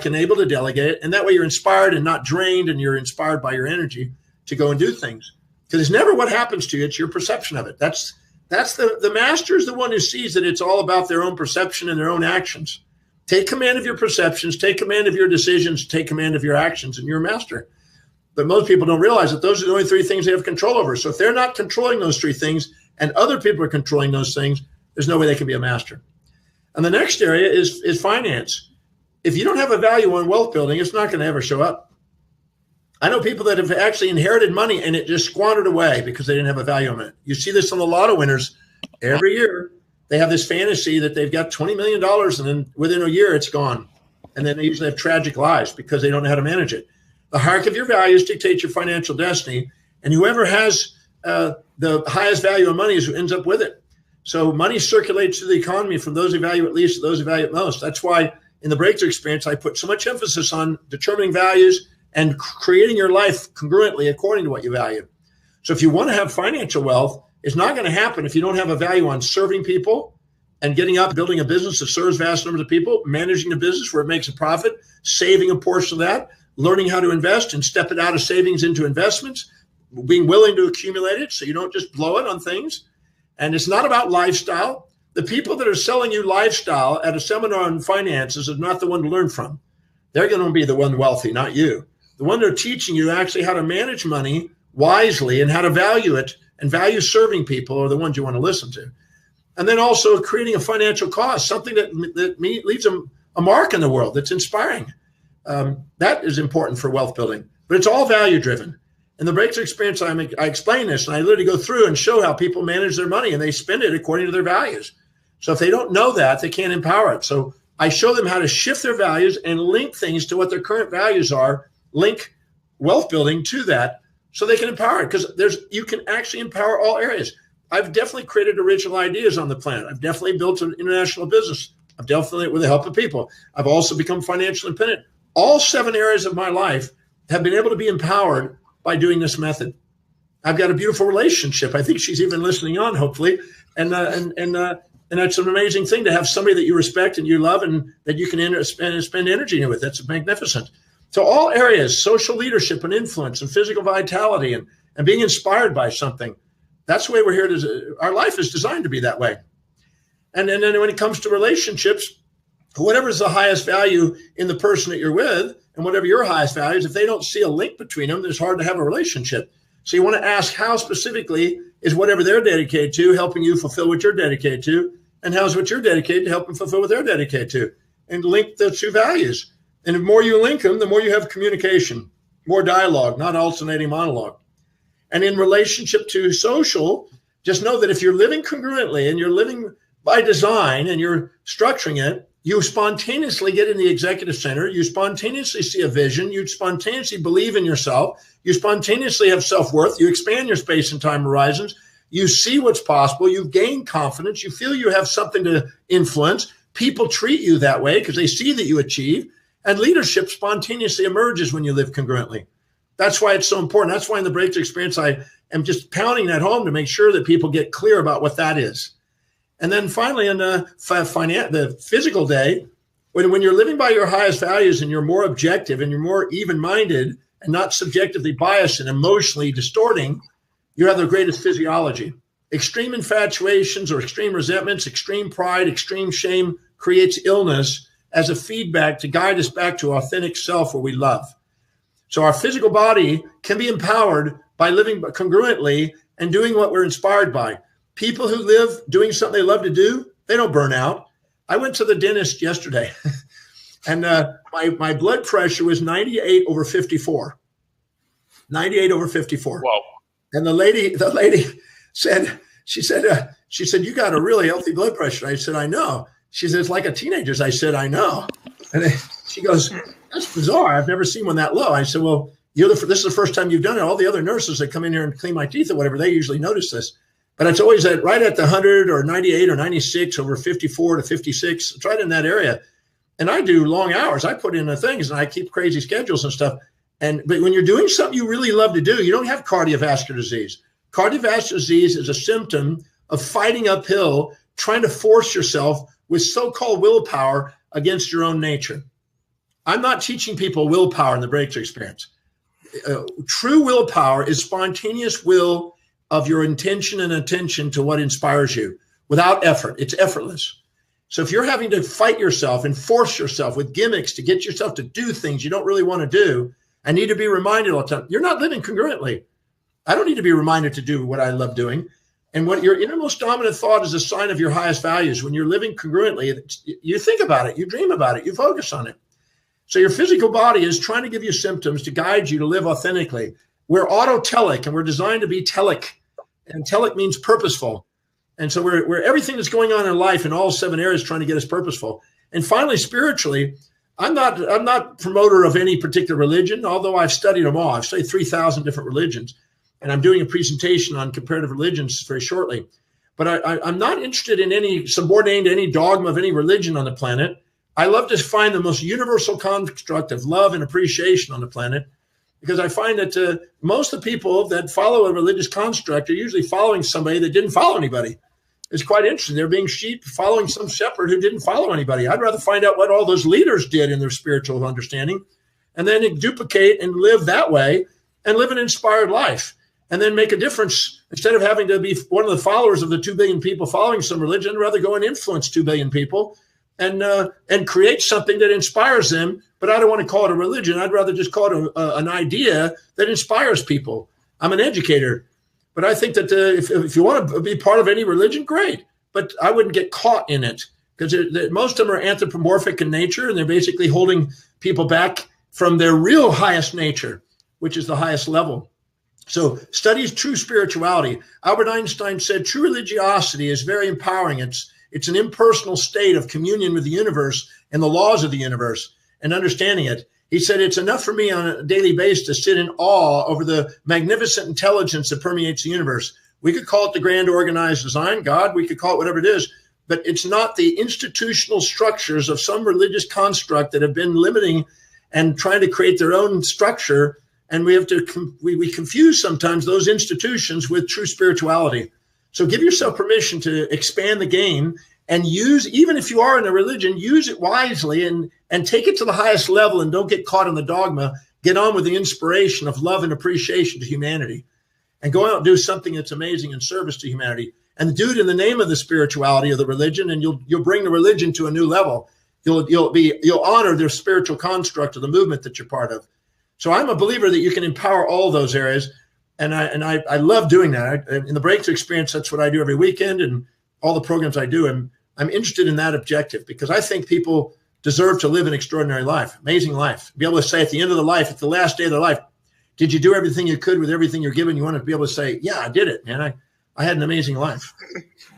can able to delegate it. And that way you're inspired and not drained, and you're inspired by your energy to go and do things. Because it's never what happens to you, it's your perception of it. That's the master is the one who sees that it's all about their own perception and their own actions. Take command of your perceptions, take command of your decisions, take command of your actions, and you're a master. But most people don't realize that those are the only three things they have control over. So if they're not controlling those three things and other people are controlling those things, there's no way they can be a master. And the next area is finance. If you don't have a value on wealth building, it's not going to ever show up. I know people that have actually inherited money and it just squandered away because they didn't have a value on it. You see this on the lotto winners every year. They have this fantasy that they've got $20 million and then within a year it's gone. And then they usually have tragic lives because they don't know how to manage it. The hierarchy of your values dictates your financial destiny, and whoever has the highest value of money is who ends up with it. So money circulates through the economy from those who value it least to those who value it most. That's why in the breakthrough experience, I put so much emphasis on determining values and creating your life congruently according to what you value. So if you want to have financial wealth, it's not going to happen if you don't have a value on serving people and getting up, building a business that serves vast numbers of people, managing a business where it makes a profit, saving a portion of that, learning how to invest and step it out of savings into investments, being willing to accumulate it so you don't just blow it on things. And it's not about lifestyle. The people that are selling you lifestyle at a seminar on finances are not the one to learn from. They're going to be the one wealthy, not you. The one they're teaching you actually how to manage money wisely and how to value it and value serving people are the ones you want to listen to. And then also creating a financial cause, something that leaves a mark in the world that's inspiring. That is important for wealth building, but it's all value driven. In the breakthrough experience, I explain this, and I literally go through and show how people manage their money and they spend it according to their values. So if they don't know that, they can't empower it. So I show them how to shift their values and link things to what their current values are, link wealth building to that so they can empower it, because you can actually empower all areas. I've definitely created original ideas on the planet. I've definitely built an international business. I've definitely, with the help of people, I've also become financially independent. All 7 areas of my life have been able to be empowered by doing this method. I've got a beautiful relationship. I think she's even listening on, hopefully. And that's an amazing thing to have somebody that you respect and you love and that you can spend energy with. That's magnificent. So all areas, social leadership and influence and physical vitality and being inspired by something. That's the way we're here to, our life is designed to be that way. And then when it comes to relationships, whatever is the highest value in the person that you're with and whatever your highest value is, if they don't see a link between them, it's hard to have a relationship. So you want to ask how specifically is whatever they're dedicated to helping you fulfill what you're dedicated to, and how's what you're dedicated to help them fulfill what they're dedicated to, and link the 2 values. And the more you link them, the more you have communication, more dialogue, not alternating monologue. And in relationship to social, just know that if you're living congruently and you're living by design and you're structuring it, you spontaneously get in the executive center. You spontaneously see a vision. You spontaneously believe in yourself. You spontaneously have self-worth. You expand your space and time horizons. You see what's possible. You gain confidence. You feel you have something to influence. People treat you that way because they see that you achieve. And leadership spontaneously emerges when you live congruently. That's why it's so important. That's why in the breakthrough experience, I am just pounding that home to make sure that people get clear about what that is. And then finally, in the physical day, when you're living by your highest values and you're more objective and you're more even-minded and not subjectively biased and emotionally distorting, you have the greatest physiology. Extreme infatuations or extreme resentments, extreme pride, extreme shame creates illness as a feedback to guide us back to authentic self where we love. So our physical body can be empowered by living congruently and doing what we're inspired by. People who live doing something they love to do, they don't burn out. I went to the dentist yesterday and my blood pressure was 98 over 54. 98 over 54. Whoa. And the lady said, she said, you got a really healthy blood pressure. I said, I know. She said, it's like a teenager's. I said, I know. And she goes, that's bizarre. I've never seen one that low. I said, well, This is the first time you've done it. All the other nurses that come in here and clean my teeth or whatever, they usually notice this. But it's always right at the 100 or 98 or 96 over 54 to 56. It's right in that area. And I do long hours. I put in the things and I keep crazy schedules and stuff. But when you're doing something you really love to do, you don't have cardiovascular disease. Cardiovascular disease is a symptom of fighting uphill, trying to force yourself with so-called willpower against your own nature. I'm not teaching people willpower in the breakthrough experience. True willpower is spontaneous will of your intention and attention to what inspires you without effort. It's effortless. So if you're having to fight yourself and force yourself with gimmicks to get yourself to do things you don't really want to do, I need to be reminded all the time, you're not living congruently. I don't need to be reminded to do what I love doing. And what your innermost dominant thought is a sign of your highest values. When you're living congruently, you think about it, you dream about it, you focus on it. So your physical body is trying to give you symptoms to guide you to live authentically. We're autotelic and we're designed to be telic. And telic means purposeful. And so we're everything that's going on in life in all 7 areas trying to get us purposeful. And finally, spiritually, I'm not promoter of any particular religion, although I've studied them all. I've studied 3,000 different religions. And I'm doing a presentation on comparative religions very shortly. But I'm not interested in any subordinating to any dogma of any religion on the planet. I love to find the most universal construct of love and appreciation on the planet, because I find that most of the people that follow a religious construct are usually following somebody that didn't follow anybody. It's quite interesting. They're being sheep following some shepherd who didn't follow anybody. I'd rather find out what all those leaders did in their spiritual understanding and then duplicate and live that way and live an inspired life and then make a difference. Instead of having to be one of the followers of the 2 billion people following some religion, I'd rather go and influence 2 billion people and create something that inspires them. But I don't want to call it a religion. I'd rather just call it an idea that inspires people. I'm an educator. But I think that if you want to be part of any religion, great. But I wouldn't get caught in it, because most of them are anthropomorphic in nature, and they're basically holding people back from their real highest nature, which is the highest level. So study true spirituality. Albert Einstein said true religiosity is very empowering. It's an impersonal state of communion with the universe and the laws of the universe and understanding it. He said, it's enough for me on a daily basis to sit in awe over the magnificent intelligence that permeates the universe. We could call it the grand organized design, God, we could call it whatever it is, but it's not the institutional structures of some religious construct that have been limiting and trying to create their own structure. And we confuse sometimes those institutions with true spirituality. So give yourself permission to expand the game and use, even if you are in a religion, use it wisely and take it to the highest level, and don't get caught in the dogma. Get on with the inspiration of love and appreciation to humanity and go out and do something that's amazing in service to humanity, and do it in the name of the spirituality of the religion, and you'll bring the religion to a new level. You'll honor their spiritual construct of the movement that you're part of. So I'm a believer that you can empower all those areas. And I love doing that. In the breakthrough experience, that's what I do every weekend, and all the programs I do. I'm interested in that objective, because I think people deserve to live an extraordinary life, amazing life. Be able to say at the end of the life, at the last day of their life, did you do everything you could with everything you're given? You want to be able to say, yeah, I did it, man. I had an amazing life.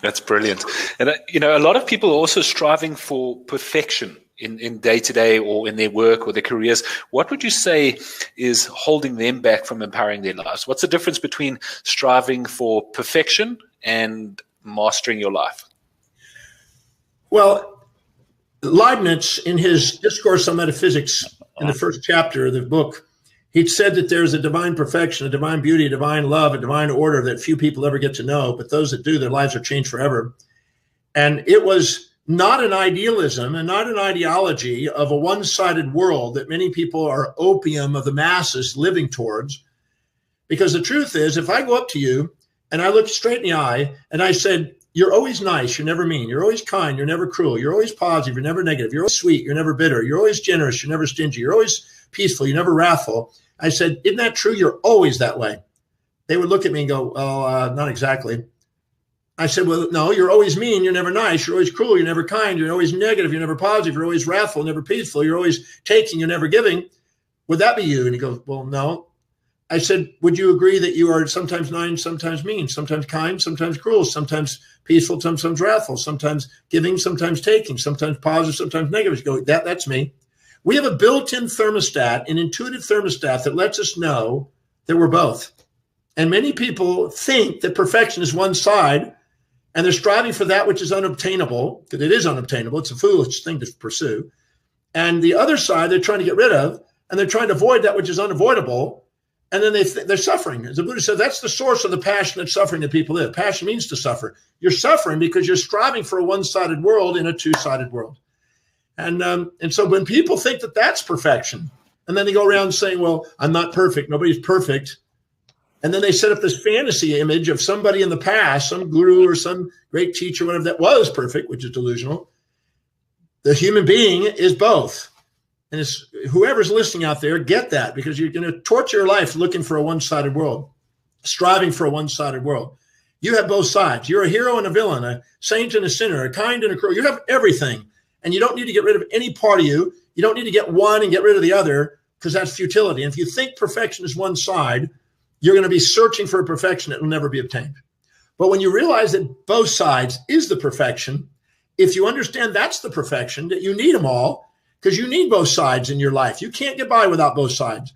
That's brilliant. And, a lot of people are also striving for perfection in day-to-day or in their work or their careers. What would you say is holding them back from empowering their lives? What's the difference between striving for perfection and mastering your life? Well, Leibniz, in his Discourse on Metaphysics, in the first chapter of the book, he said that there's a divine perfection, a divine beauty, a divine love, a divine order that few people ever get to know, but those that do, their lives are changed forever. And it was not an idealism and not an ideology of a one-sided world that many people are opium of the masses living towards. Because the truth is, if I go up to you and I look straight in the eye and I said, you're always nice, you're never mean, you're always kind, you're never cruel, you're always positive, you're never negative, you're always sweet, you're never bitter, you're always generous, you're never stingy, you're always peaceful, you're never wrathful. I said, isn't that true? You're always that way. They would look at me and go, not exactly. I said, well, no, you're always mean, you're never nice, you're always cruel, you're never kind, you're always negative, you're never positive, you're always wrathful, never peaceful, you're always taking, you're never giving. Would that be you? And he goes, well, no. I said, would you agree that you are sometimes nice, sometimes mean, sometimes kind, sometimes cruel, sometimes peaceful, sometimes wrathful, sometimes giving, sometimes taking, sometimes positive, sometimes negative? You go, that's me. We have a built-in thermostat, an intuitive thermostat that lets us know that we're both. And many people think that perfection is one side, and they're striving for that which is unobtainable, because it is unobtainable. It's a foolish thing to pursue. And the other side, they're trying to get rid of, and they're trying to avoid that which is unavoidable. And then they're suffering. As the Buddha said, that's the source of the passionate suffering that people live. Passion means to suffer. You're suffering because you're striving for a one-sided world in a two-sided world. And so when people think that that's perfection, and then they go around saying, well, I'm not perfect. Nobody's perfect. And then they set up this fantasy image of somebody in the past, some guru or some great teacher, whatever, that was perfect, which is delusional. The human being is both. And it's whoever's listening out there, get that, because you're going to torture your life looking for a one-sided world, striving for a one-sided world. You have both sides. You're a hero and a villain, a saint and a sinner, a kind and a cruel. You have everything. And you don't need to get rid of any part of you. You don't need to get one and get rid of the other, because that's futility. And if you think perfection is one side, you're going to be searching for a perfection that will never be obtained. But when you realize that both sides is the perfection, if you understand that's the perfection, that you need them all, because you need both sides in your life. You can't get by without both sides.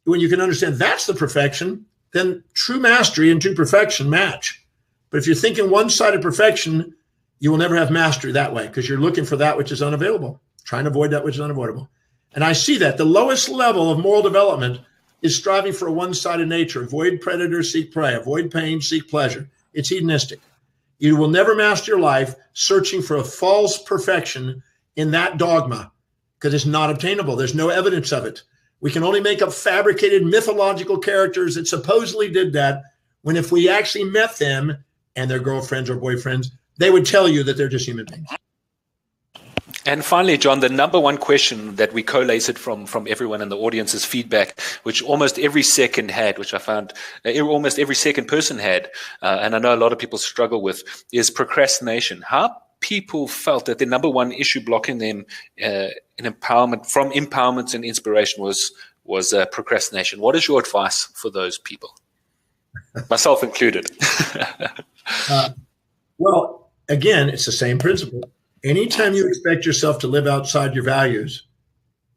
When you can understand that's the perfection, then true mastery and true perfection match. But if you're thinking one-sided perfection, you will never have mastery that way, because you're looking for that which is unavailable, trying to avoid that which is unavoidable. And I see that the lowest level of moral development is striving for a one-sided nature. Avoid predator, seek prey. Avoid pain, seek pleasure. It's hedonistic. You will never master your life searching for a false perfection in that dogma, because it's not obtainable. There's no evidence of it. We can only make up fabricated mythological characters that supposedly did that, when if we actually met them and their girlfriends or boyfriends, they would tell you that they're just human beings. And finally, John, the number one question that we collated from everyone in the audience's feedback, which almost every second had, which I found almost every second person had, and I know a lot of people struggle with, is procrastination. How people felt that the number one issue blocking them in empowerment and inspiration was procrastination. What is your advice for those people, myself included? Well, again, it's the same principle. Anytime you expect yourself to live outside your values,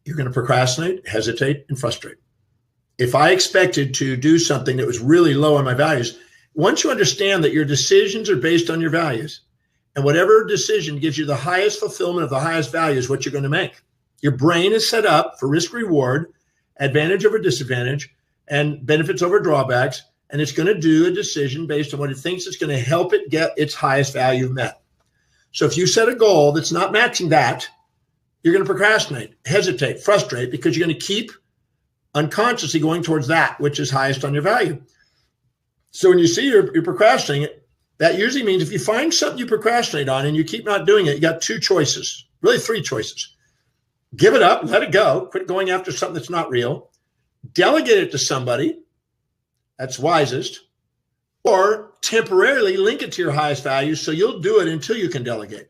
you're going to procrastinate, hesitate, and frustrate. If I expected to do something that was really low on my values, once you understand that your decisions are based on your values, and whatever decision gives you the highest fulfillment of the highest value is what you're going to make. Your brain is set up for risk reward, advantage over disadvantage, and benefits over drawbacks, and it's going to do a decision based on what it thinks it's going to help it get its highest value met. So if you set a goal that's not matching that, you're going to procrastinate, hesitate, frustrate, because you're going to keep unconsciously going towards that which is highest on your value. So when you see you're procrastinating, that usually means if you find something you procrastinate on and you keep not doing it, you got two choices, really three choices. Give it up, let it go, quit going after something that's not real, delegate it to somebody, that's wisest, or temporarily link it to your highest values so you'll do it until you can delegate.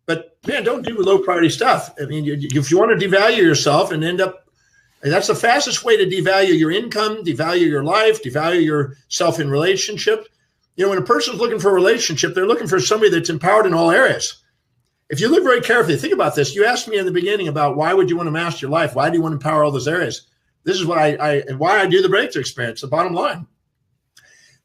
But man, don't do low priority stuff. I mean, if you want to devalue yourself and end up, and that's the fastest way to devalue your income, devalue your life, devalue yourself in relationship. You know, when a person's looking for a relationship, they're looking for somebody that's empowered in all areas. If you look very carefully, think about this. You asked me in the beginning about why would you want to master your life? Why do you want to empower all those areas? This is what why I do the breakthrough experience, the bottom line.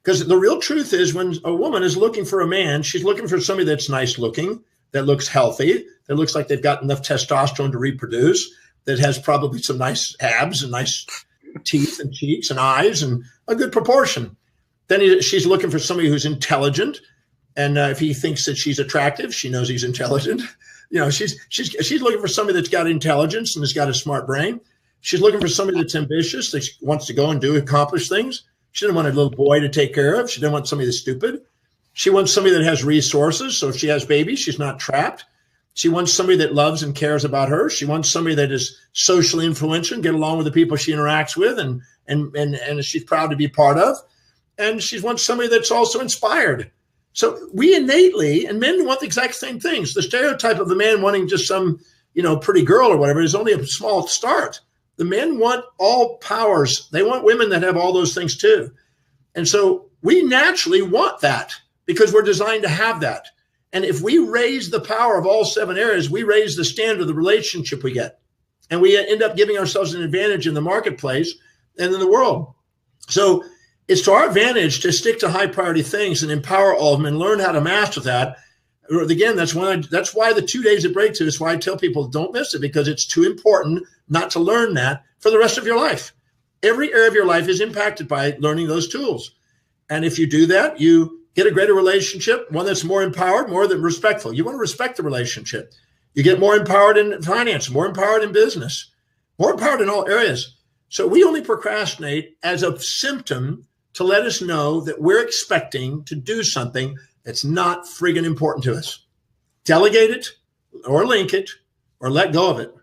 Because the real truth is when a woman is looking for a man, she's looking for somebody that's nice looking, that looks healthy, that looks like they've got enough testosterone to reproduce, that has probably some nice abs and nice teeth and cheeks and eyes and a good proportion. Then she's looking for somebody who's intelligent. And if he thinks that she's attractive, she knows he's intelligent. You know, she's looking for somebody that's got intelligence and has got a smart brain. She's looking for somebody that's ambitious, that wants to go and accomplish things. She didn't want a little boy to take care of. She didn't want somebody that's stupid. She wants somebody that has resources. So if she has babies, she's not trapped. She wants somebody that loves and cares about her. She wants somebody that is socially influential and get along with the people she interacts with and she's proud to be part of. And she wants somebody that's also inspired. So we innately, and men want the exact same things. The stereotype of the man wanting just some, pretty girl or whatever is only a small start. The men want all powers. They want women that have all those things too. And so we naturally want that because we're designed to have that. And if we raise the power of all 7 areas, we raise the standard of the relationship we get. And we end up giving ourselves an advantage in the marketplace and in the world. So it's to our advantage to stick to high priority things and empower all of them and learn how to master that. Again, that's why the 2 days of breakthrough is why I tell people don't miss it, because it's too important not to learn that for the rest of your life. Every area of your life is impacted by learning those tools. And if you do that, you get a greater relationship, one that's more empowered, more than respectful. You want to respect the relationship. You get more empowered in finance, more empowered in business, more empowered in all areas. So we only procrastinate as a symptom to let us know that we're expecting to do something that's not friggin' important to us. Delegate it or link it or let go of it.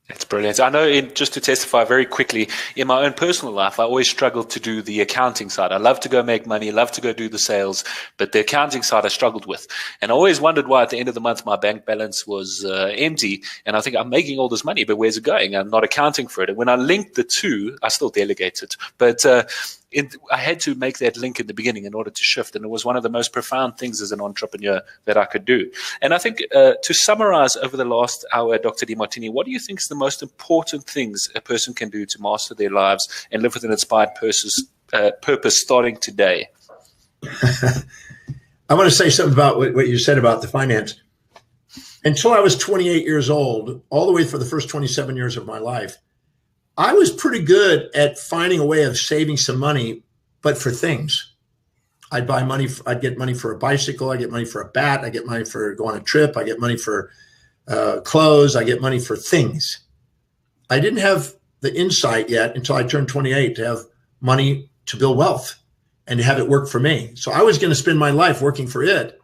It's brilliant. I know, just to testify very quickly, in my own personal life, I always struggled to do the accounting side. I love to go make money, love to go do the sales, but the accounting side I struggled with. And I always wondered why at the end of the month my bank balance was empty. And I think I'm making all this money, but where's it going? I'm not accounting for it. And when I linked the two, I still delegated. But I had to make that link in the beginning in order to shift. And it was one of the most profound things as an entrepreneur that I could do. And I think to summarize over the last hour, Dr. Demartini, what do you think is the most important things a person can do to master their lives and live with an inspired purpose starting today? I want to say something about what you said about the finance. Until I was 28 years old, all the way for the first 27 years of my life, I was pretty good at finding a way of saving some money, but for things. I'd buy money. I'd get money for a bicycle. I get money for a bat. I get money for going on a trip. I get money for clothes. I get money for things. I didn't have the insight yet until I turned 28 to have money to build wealth and to have it work for me. So I was going to spend my life working for it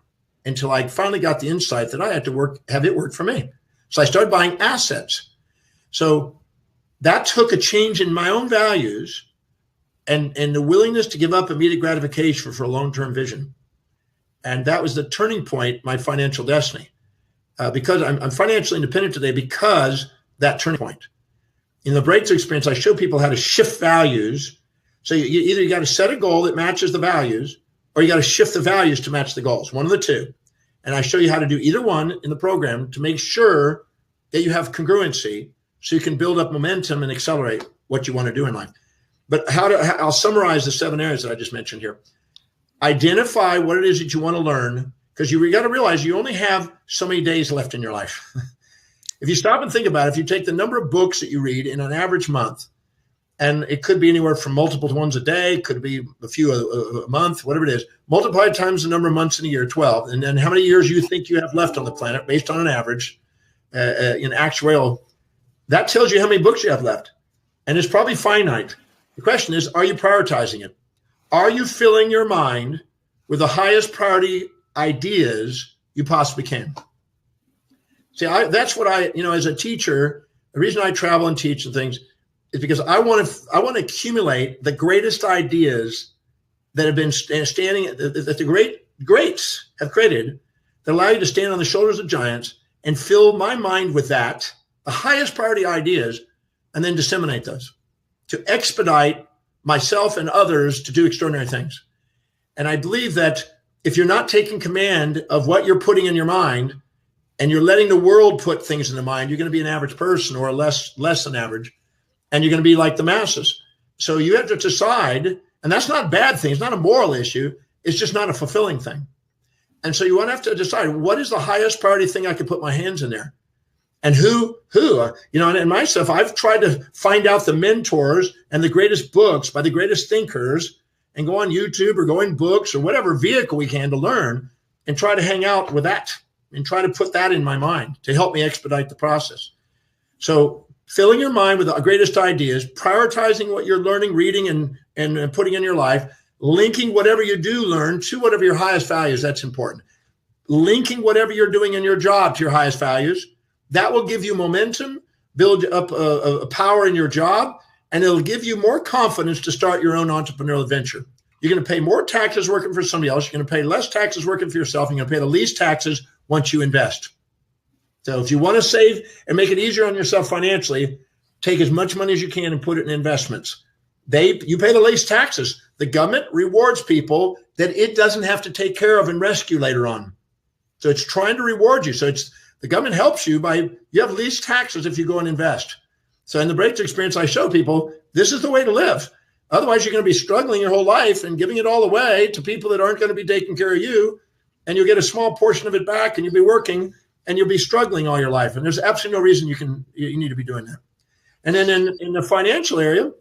until I finally got the insight that I had to have it work for me. So I started buying assets. So that took a change in my own values and the willingness to give up immediate gratification for a long-term vision. And that was the turning point, my financial destiny. Because I'm financially independent today because that turning point. In the breakthrough experience, I show people how to shift values. So you got to set a goal that matches the values, or you got to shift the values to match the goals, one of the two. And I show you how to do either one in the program to make sure that you have congruency so you can build up momentum and accelerate what you want to do in life. But I'll summarize the 7 areas that I just mentioned here. Identify what it is that you want to learn, because you got to realize you only have so many days left in your life. If you stop and think about it, if you take the number of books that you read in an average month, and it could be anywhere from multiple ones a day, could be a few a month, whatever it is, multiply times the number of months in a year, 12, and then how many years you think you have left on the planet based on an average in actuarial. That tells you how many books you have left. And it's probably finite. The question is, are you prioritizing it? Are you filling your mind with the highest priority ideas you possibly can? See, that's what as a teacher, the reason I travel and teach and things is because I want to accumulate the greatest ideas that have been standing, that the greats have created, that allow you to stand on the shoulders of giants and fill my mind with that, the highest priority ideas, and then disseminate those to expedite myself and others to do extraordinary things. And I believe that if you're not taking command of what you're putting in your mind and you're letting the world put things in the mind, you're going to be an average person or less than average, and you're going to be like the masses. So you have to decide, and that's not a bad thing. It's not a moral issue. It's just not a fulfilling thing. And so you want to have to decide, what is the highest priority thing I can put my hands in there? And who, and myself, I've tried to find out the mentors and the greatest books by the greatest thinkers and go on YouTube or go in books or whatever vehicle we can to learn and try to hang out with that and try to put that in my mind to help me expedite the process. So filling your mind with the greatest ideas, prioritizing what you're learning, reading, and putting in your life, linking whatever you do learn to whatever your highest values, that's important. Linking whatever you're doing in your job to your highest values, that will give you momentum, build up a power in your job, and it'll give you more confidence to start your own entrepreneurial adventure. You're going to pay more taxes working for somebody else. You're going to pay less taxes working for yourself. You're going to pay the least taxes once you invest. So if you want to save and make it easier on yourself financially, take as much money as you can and put it in investments. You pay the least taxes. The government rewards people that it doesn't have to take care of and rescue later on. So it's trying to reward you. So it's The government helps you by, you have least taxes if you go and invest. So in the breakthrough experience, I show people, this is the way to live. Otherwise, you're going to be struggling your whole life and giving it all away to people that aren't going to be taking care of you. And you'll get a small portion of it back, and you'll be working and you'll be struggling all your life. And there's absolutely no reason you need to be doing that. And then in the financial area,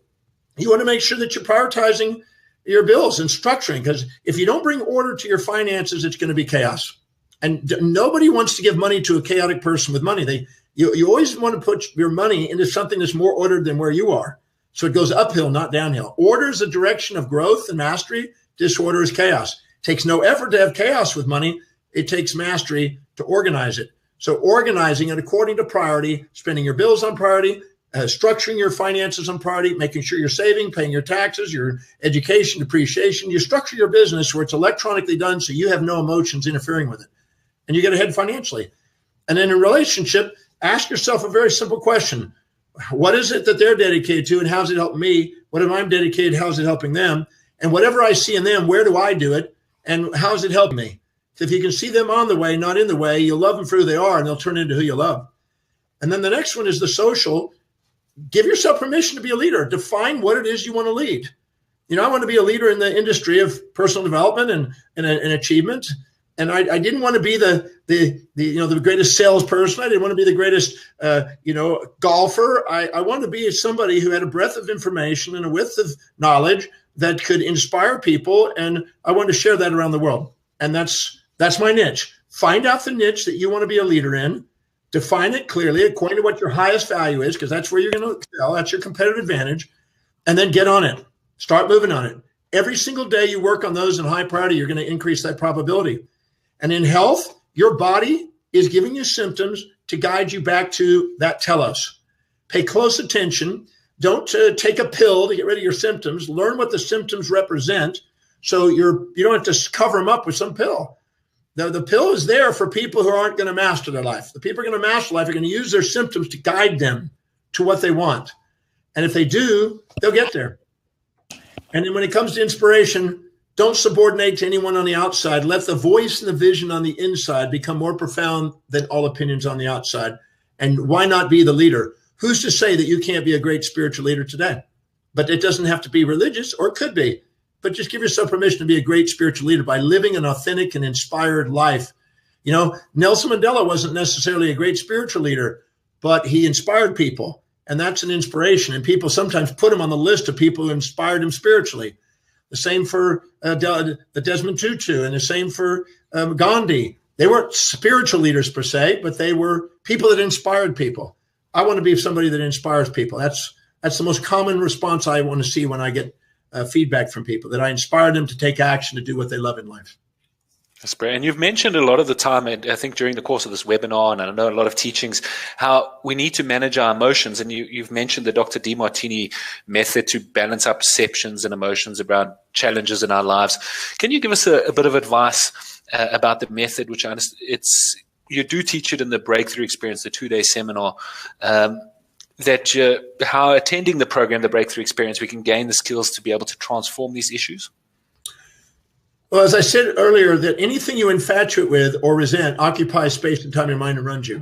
you want to make sure that you're prioritizing your bills and structuring, because if you don't bring order to your finances, it's going to be chaos. And nobody wants to give money to a chaotic person with money. You always want to put your money into something that's more ordered than where you are. So it goes uphill, not downhill. Order is the direction of growth and mastery. Disorder is chaos. It takes no effort to have chaos with money. It takes mastery to organize it. So organizing it according to priority, spending your bills on priority, structuring your finances on priority, making sure you're saving, paying your taxes, your education, depreciation. You structure your business where it's electronically done so you have no emotions interfering with it. And you get ahead financially. And then in relationship, ask yourself a very simple question. What is it that they're dedicated to, and how's it helping me? What am I dedicated? How's it helping them? And whatever I see in them, where do I do it? And how's it helping me? If you can see them on the way, not in the way, you'll love them for who they are, and they'll turn into who you love. And then the next one is the social. Give yourself permission to be a leader. Define what it is you want to lead. I want to be a leader in the industry of personal development and achievement. And I didn't want to be the greatest salesperson. I didn't want to be the greatest golfer. I wanted to be somebody who had a breadth of information and a width of knowledge that could inspire people, and I wanted to share that around the world. And that's my niche. Find out the niche that you want to be a leader in. Define it clearly according to what your highest value is, because that's where you're going to excel. That's your competitive advantage. And then get on it. Start moving on it. Every single day you work on those in high priority, you're going to increase that probability. And in health, your body is giving you symptoms to guide you back to that telos. Pay close attention. Don't take a pill to get rid of your symptoms. Learn what the symptoms represent, so you don't have to cover them up with some pill. The pill is there for people who aren't going to master their life. The people who are going to master life are going to use their symptoms to guide them to what they want. And if they do, they'll get there. And then when it comes to inspiration, don't subordinate to anyone on the outside. Let the voice and the vision on the inside become more profound than all opinions on the outside. And why not be the leader? Who's to say that you can't be a great spiritual leader today? But it doesn't have to be religious, or it could be. But just give yourself permission to be a great spiritual leader by living an authentic and inspired life. Nelson Mandela wasn't necessarily a great spiritual leader, but he inspired people. And that's an inspiration. And people sometimes put him on the list of people who inspired him spiritually. The same for the Desmond Tutu, and the same for Gandhi. They weren't spiritual leaders per se, but they were people that inspired people. I want to be somebody that inspires people. That's the most common response I want to see when I get feedback from people, that I inspired them to take action to do what they love in life. That's great. And you've mentioned a lot of the time, and I think during the course of this webinar, and I know a lot of teachings, how we need to manage our emotions. And you've mentioned the Dr. Demartini method to balance our perceptions and emotions around challenges in our lives. Can you give us a bit of advice about the method, which you do teach it in the Breakthrough Experience, the 2-day seminar, how attending the program, the Breakthrough Experience, we can gain the skills to be able to transform these issues? Well, as I said earlier, that anything you infatuate with or resent occupies space and time in your mind and runs you.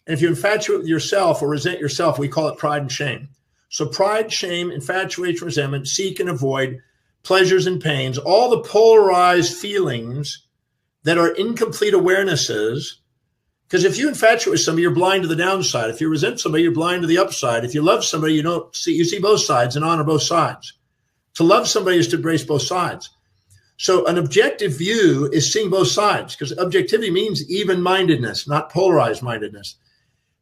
And if you infatuate with yourself or resent yourself, we call it pride and shame. So pride, shame, infatuation, resentment, seek and avoid, pleasures and pains, all the polarized feelings that are incomplete awarenesses. Because if you infatuate with somebody, you're blind to the downside. If you resent somebody, you're blind to the upside. If you love somebody, you see both sides and honor both sides. To love somebody is to embrace both sides. So an objective view is seeing both sides, because objectivity means even-mindedness, not polarized mindedness.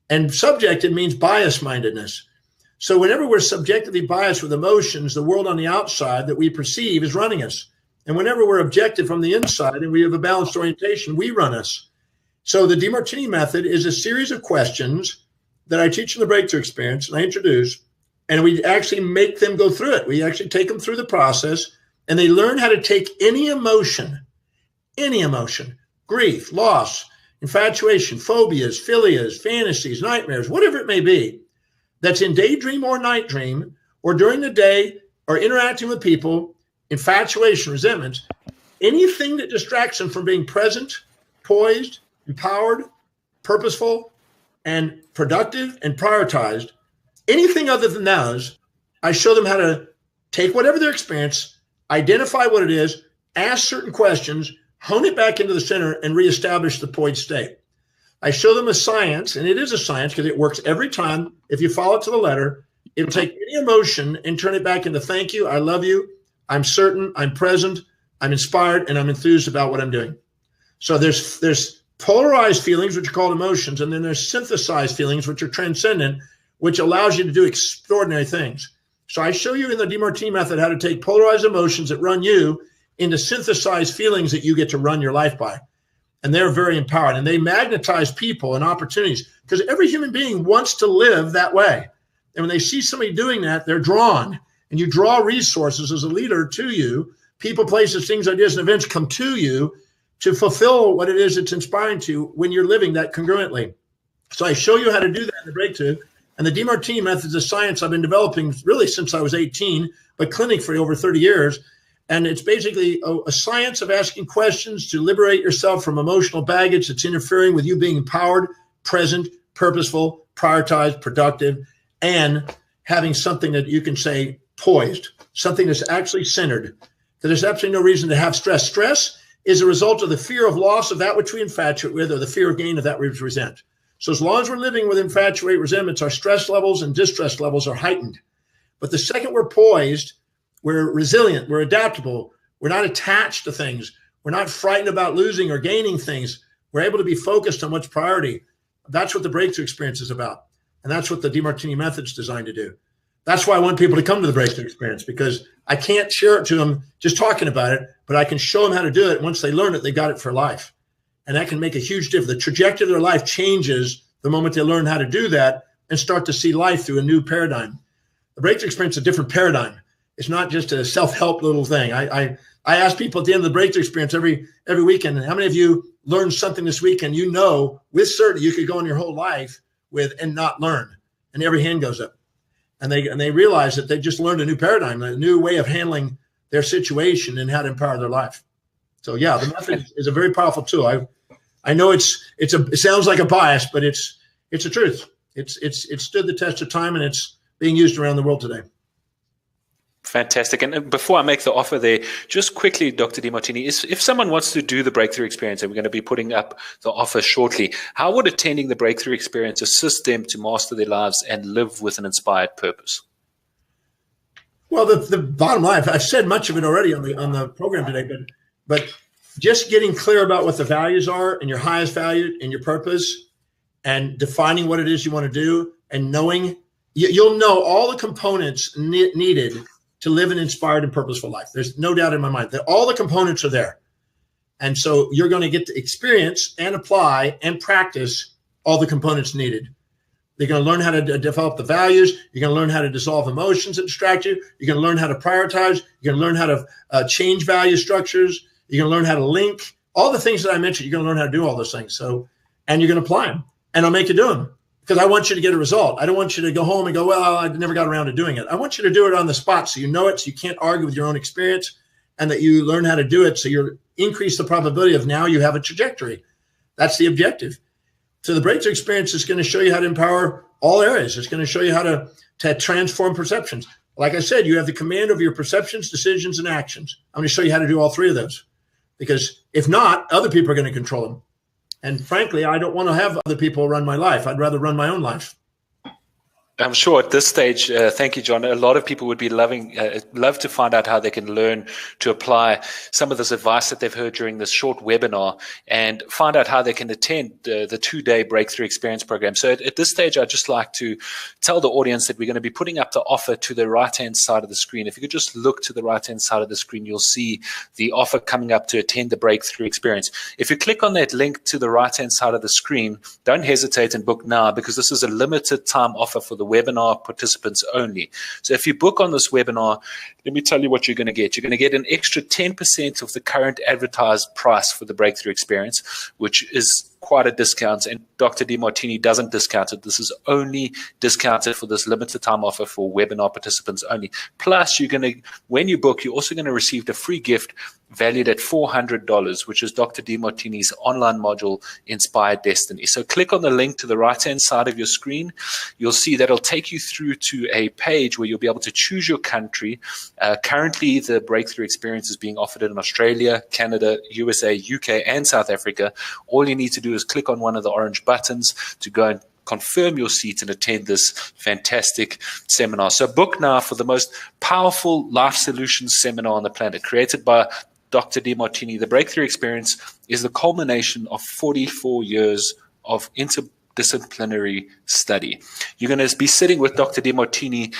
And subjective means bias-mindedness. So whenever we're subjectively biased with emotions, the world on the outside that we perceive is running us. And whenever we're objective from the inside and we have a balanced orientation, we run us. So the Demartini method is a series of questions that I teach in the Breakthrough Experience and I introduce, and we actually make them go through it. We actually take them through the process, and they learn how to take any emotion, grief, loss, infatuation, phobias, philias, fantasies, nightmares, whatever it may be, that's in daydream or night dream, or during the day, or interacting with people, infatuation, resentment, anything that distracts them from being present, poised, empowered, purposeful, and productive and prioritized. Anything other than those, I show them how to take whatever their experience, identify what it is, ask certain questions, hone it back into the center, and reestablish the poised state. I show them a science, and it is a science because it works every time. If you follow it to the letter, it'll take any emotion and turn it back into thank you, I love you, I'm certain, I'm present, I'm inspired, and I'm enthused about what I'm doing. So there's polarized feelings, which are called emotions, and then there's synthesized feelings, which are transcendent, which allows you to do extraordinary things. So I show you in the Demartini method how to take polarized emotions that run you into synthesized feelings that you get to run your life by. And they're very empowered, and they magnetize people and opportunities because every human being wants to live that way. And when they see somebody doing that, they're drawn, and you draw resources as a leader to you. People, places, things, ideas, and events come to you to fulfill what it is that's inspiring to you when you're living that congruently. So I show you how to do that in the breakthrough. And the Demartini method is a science I've been developing really since I was 18, but clinic for over 30 years. And it's basically a science of asking questions to liberate yourself from emotional baggage that's interfering with you being empowered, present, purposeful, prioritized, productive, and having something that you can say poised, something that's actually centered. Because there's absolutely no reason to have stress. Stress is a result of the fear of loss of that which we infatuate with, or the fear of gain of that which we resent. So as long as we're living with infatuate resentments, our stress levels and distress levels are heightened. But the second we're poised, we're resilient, we're adaptable, we're not attached to things, we're not frightened about losing or gaining things, we're able to be focused on what's priority. That's what the breakthrough experience is about. And that's what the Demartini method is designed to do. That's why I want people to come to the breakthrough experience, because I can't share it to them just talking about it, but I can show them how to do it. Once they learn it, they got it for life. And that can make a huge difference. The trajectory of their life changes the moment they learn how to do that and start to see life through a new paradigm. The breakthrough experience is a different paradigm. It's not just a self-help little thing. I ask people at the end of the breakthrough experience every weekend, how many of you learned something this weekend you know with certainty you could go in your whole life with and not learn? And every hand goes up. And they realize that they just learned a new paradigm, a new way of handling their situation and how to empower their life. So yeah, the method is a very powerful tool. I know it sounds like a bias, but it's the truth. It's stood the test of time, and it's being used around the world today. Fantastic. And before I make the offer there, just quickly, Dr. Demartini, if someone wants to do the breakthrough experience, and we're going to be putting up the offer shortly, how would attending the breakthrough experience assist them to master their lives and live with an inspired purpose? Well, the bottom line, I've said much of it already on the program today, but just getting clear about what the values are and your highest value and your purpose, and defining what it is you want to do, and knowing, you'll know all the components needed to live an inspired and purposeful life. There's no doubt in my mind that all the components are there. And so you're going to get to experience and apply and practice all the components needed. You're going to learn how to develop the values. You're going to learn how to dissolve emotions that distract you. You're going to learn how to prioritize. You're going to learn how to change value structures. You're going to learn how to link. All the things that I mentioned, you're going to learn how to do all those things. So, and you're going to apply them. And I'll make you do them, because I want you to get a result. I don't want you to go home and go, well, I never got around to doing it. I want you to do it on the spot so you know it, so you can't argue with your own experience, and that you learn how to do it so you increase the probability of now you have a trajectory. That's the objective. So the breakthrough experience is going to show you how to empower all areas. It's going to show you how to transform perceptions. Like I said, you have the command over your perceptions, decisions, and actions. I'm going to show you how to do all three of those, because if not, other people are going to control them. And frankly, I don't want to have other people run my life. I'd rather run my own life. I'm sure at this stage, thank you, John, a lot of people would be love to find out how they can learn to apply some of this advice that they've heard during this short webinar, and find out how they can attend the 2-day breakthrough experience program. So at this stage, I'd just like to tell the audience that we're going to be putting up the offer to the right-hand side of the screen. If you could just look to the right-hand side of the screen, you'll see the offer coming up to attend the breakthrough experience. If you click on that link to the right-hand side of the screen, don't hesitate and book now, because this is a limited time offer for the webinar participants only. So if you book on this webinar, let me tell you what you're going to get. You're going to get an extra 10% of the current advertised price for the breakthrough experience, which is quite a discount, and Dr. Demartini doesn't discount it. This is only discounted for this limited time offer for webinar participants only. Plus, when you book, you're also going to receive a free gift valued at $400, which is Dr. Demartini's online module, Inspired Destiny. So click on the link to the right-hand side of your screen. You'll see that it'll take you through to a page where you'll be able to choose your country. Currently, the Breakthrough Experience is being offered in Australia, Canada, USA, UK, and South Africa. All you need to do is click on one of the orange buttons to go and confirm your seat and attend this fantastic seminar. So book now for the most powerful life solutions seminar on the planet, created by Dr. Demartini. The Breakthrough Experience is the culmination of 44 years of interdisciplinary study. You're going to be sitting with Dr. Demartini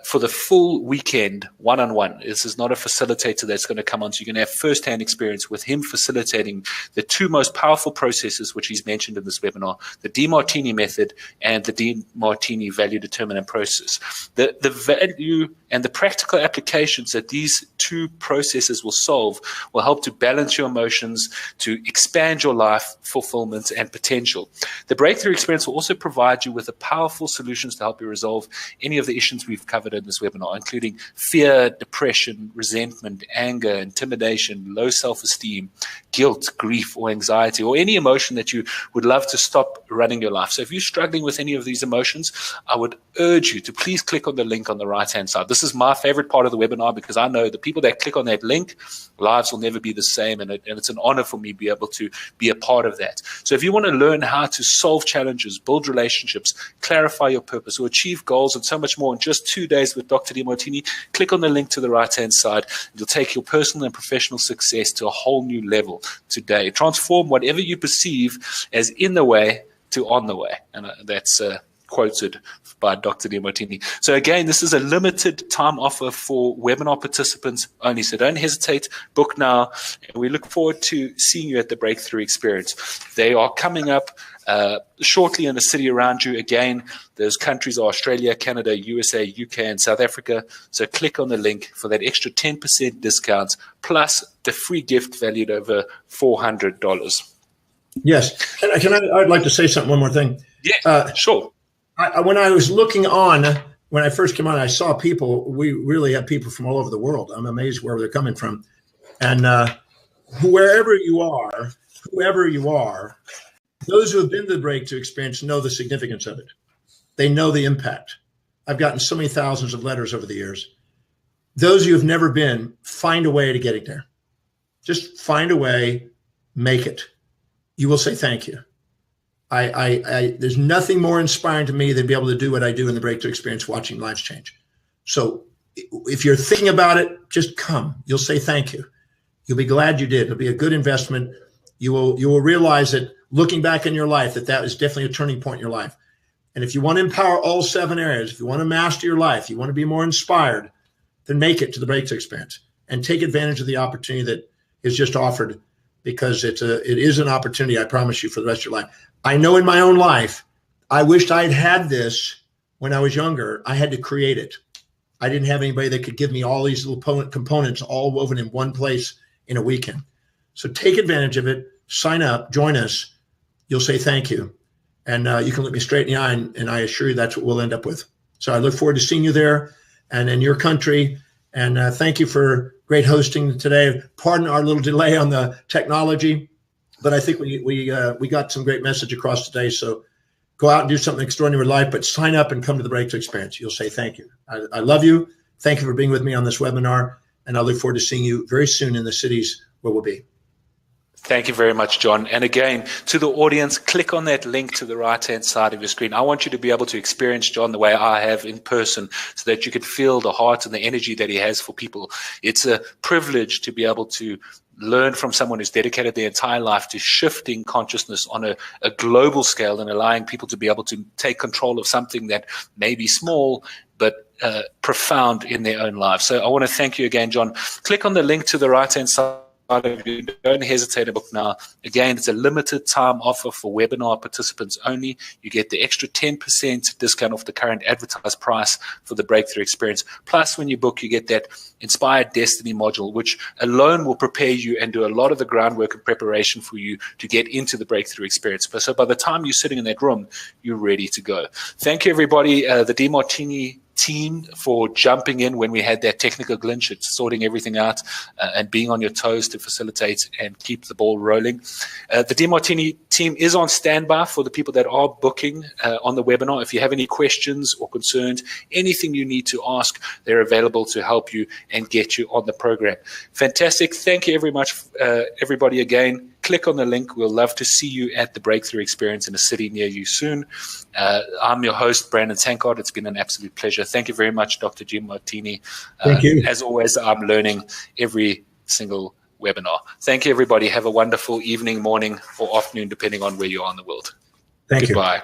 for the full weekend, one-on-one. This is not a facilitator that's going to come on. So you're going to have first-hand experience with him facilitating the two most powerful processes, which he's mentioned in this webinar, the Demartini method and the Demartini value determinant process. The value and the practical applications that these two processes will solve will help to balance your emotions, to expand your life fulfillment and potential. The Breakthrough Experience will also provide you with the powerful solutions to help you resolve any of the issues we've covered in this webinar, including fear, depression, resentment, anger, intimidation, low self-esteem, guilt, grief, or anxiety, or any emotion that you would love to stop running your life. So if you're struggling with any of these emotions, I would urge you to please click on the link on the right-hand side. This is my favorite part of the webinar because I know the people that click on that link, lives will never be the same, and it's an honor for me to be able to be a part of that. So if you want to learn how to solve challenges, build relationships, clarify your purpose, or achieve goals and so much more in just 2 days with Dr. Demartini, click on the link to the right-hand side. You'll take your personal and professional success to a whole new level today. Transform whatever you perceive as in the way to on the way. And that's quoted by Dr. Demartini. So again, this is a limited time offer for webinar participants only. So don't hesitate, book now. And we look forward to seeing you at the Breakthrough Experience. They are coming up shortly in the city around you. Again, those countries are Australia, Canada, USA, UK, and South Africa. So click on the link for that extra 10% discount plus the free gift valued over $400. Yes. I'd like to say something, one more thing. Yeah, sure. When I was looking on, when I first came on, I saw people. We really have people from all over the world. I'm amazed where they're coming from. And whoever you are, those who have been to the Breakthrough Experience know the significance of it. They know the impact. I've gotten so many thousands of letters over the years. Those of you who have never been, find a way to getting there. Just find a way, make it. You will say thank you. There's nothing more inspiring to me than be able to do what I do in the Breakthrough Experience, watching lives change. So if you're thinking about it, just come. You'll say thank you. You'll be glad you did. It'll be a good investment. You will realize that looking back in your life, that was definitely a turning point in your life. And if you want to empower all 7 areas, if you want to master your life, you want to be more inspired, then make it to the Breakthrough Experience and take advantage of the opportunity that is just offered, because it is an opportunity, I promise you, for the rest of your life. I know in my own life, I wished I'd had this when I was younger. I had to create it. I didn't have anybody that could give me all these little components all woven in one place in a weekend. So take advantage of it, sign up, join us. You'll say thank you. And you can look me straight in the eye, and I assure you that's what we'll end up with. So I look forward to seeing you there and in your country. And thank you for great hosting today. Pardon our little delay on the technology, but I think we got some great message across today. So go out and do something extraordinary with life, but sign up and come to the Breakthrough Experience. You'll say thank you. I love you. Thank you for being with me on this webinar, and I look forward to seeing you very soon in the cities where we'll be. Thank you very much, John. And again, to the audience, click on that link to the right-hand side of your screen. I want you to be able to experience John the way I have in person, so that you can feel the heart and the energy that he has for people. It's a privilege to be able to learn from someone who's dedicated their entire life to shifting consciousness on a global scale and allowing people to be able to take control of something that may be small, but profound in their own lives. So I want to thank you again, John. Click on the link to the right-hand side of you, don't hesitate to book now. Again, it's a limited time offer for webinar participants only. You get the extra 10% discount off the current advertised price for the Breakthrough Experience. Plus, when you book, you get that Inspired Destiny module, which alone will prepare you and do a lot of the groundwork and preparation for you to get into the Breakthrough Experience. So by the time you're sitting in that room, you're ready to go. Thank you, everybody. The Demartini team for jumping in when we had that technical glitch. It's sorting everything out and being on your toes to facilitate and keep the ball rolling. The Demartini team is on standby for the people that are booking on the webinar. If you have any questions or concerns, anything you need to ask, they're available to help you and get you on the program. Fantastic. Thank you very much, everybody, again. Click on the link. We'll love to see you at the Breakthrough Experience in a city near you soon. I'm your host, Brandon Tankard. It's been an absolute pleasure. Thank you very much, Dr. Demartini. Thank you. As always, I'm learning every single webinar. Thank you, everybody. Have a wonderful evening, morning, or afternoon, depending on where you are in the world. Thank you. Goodbye.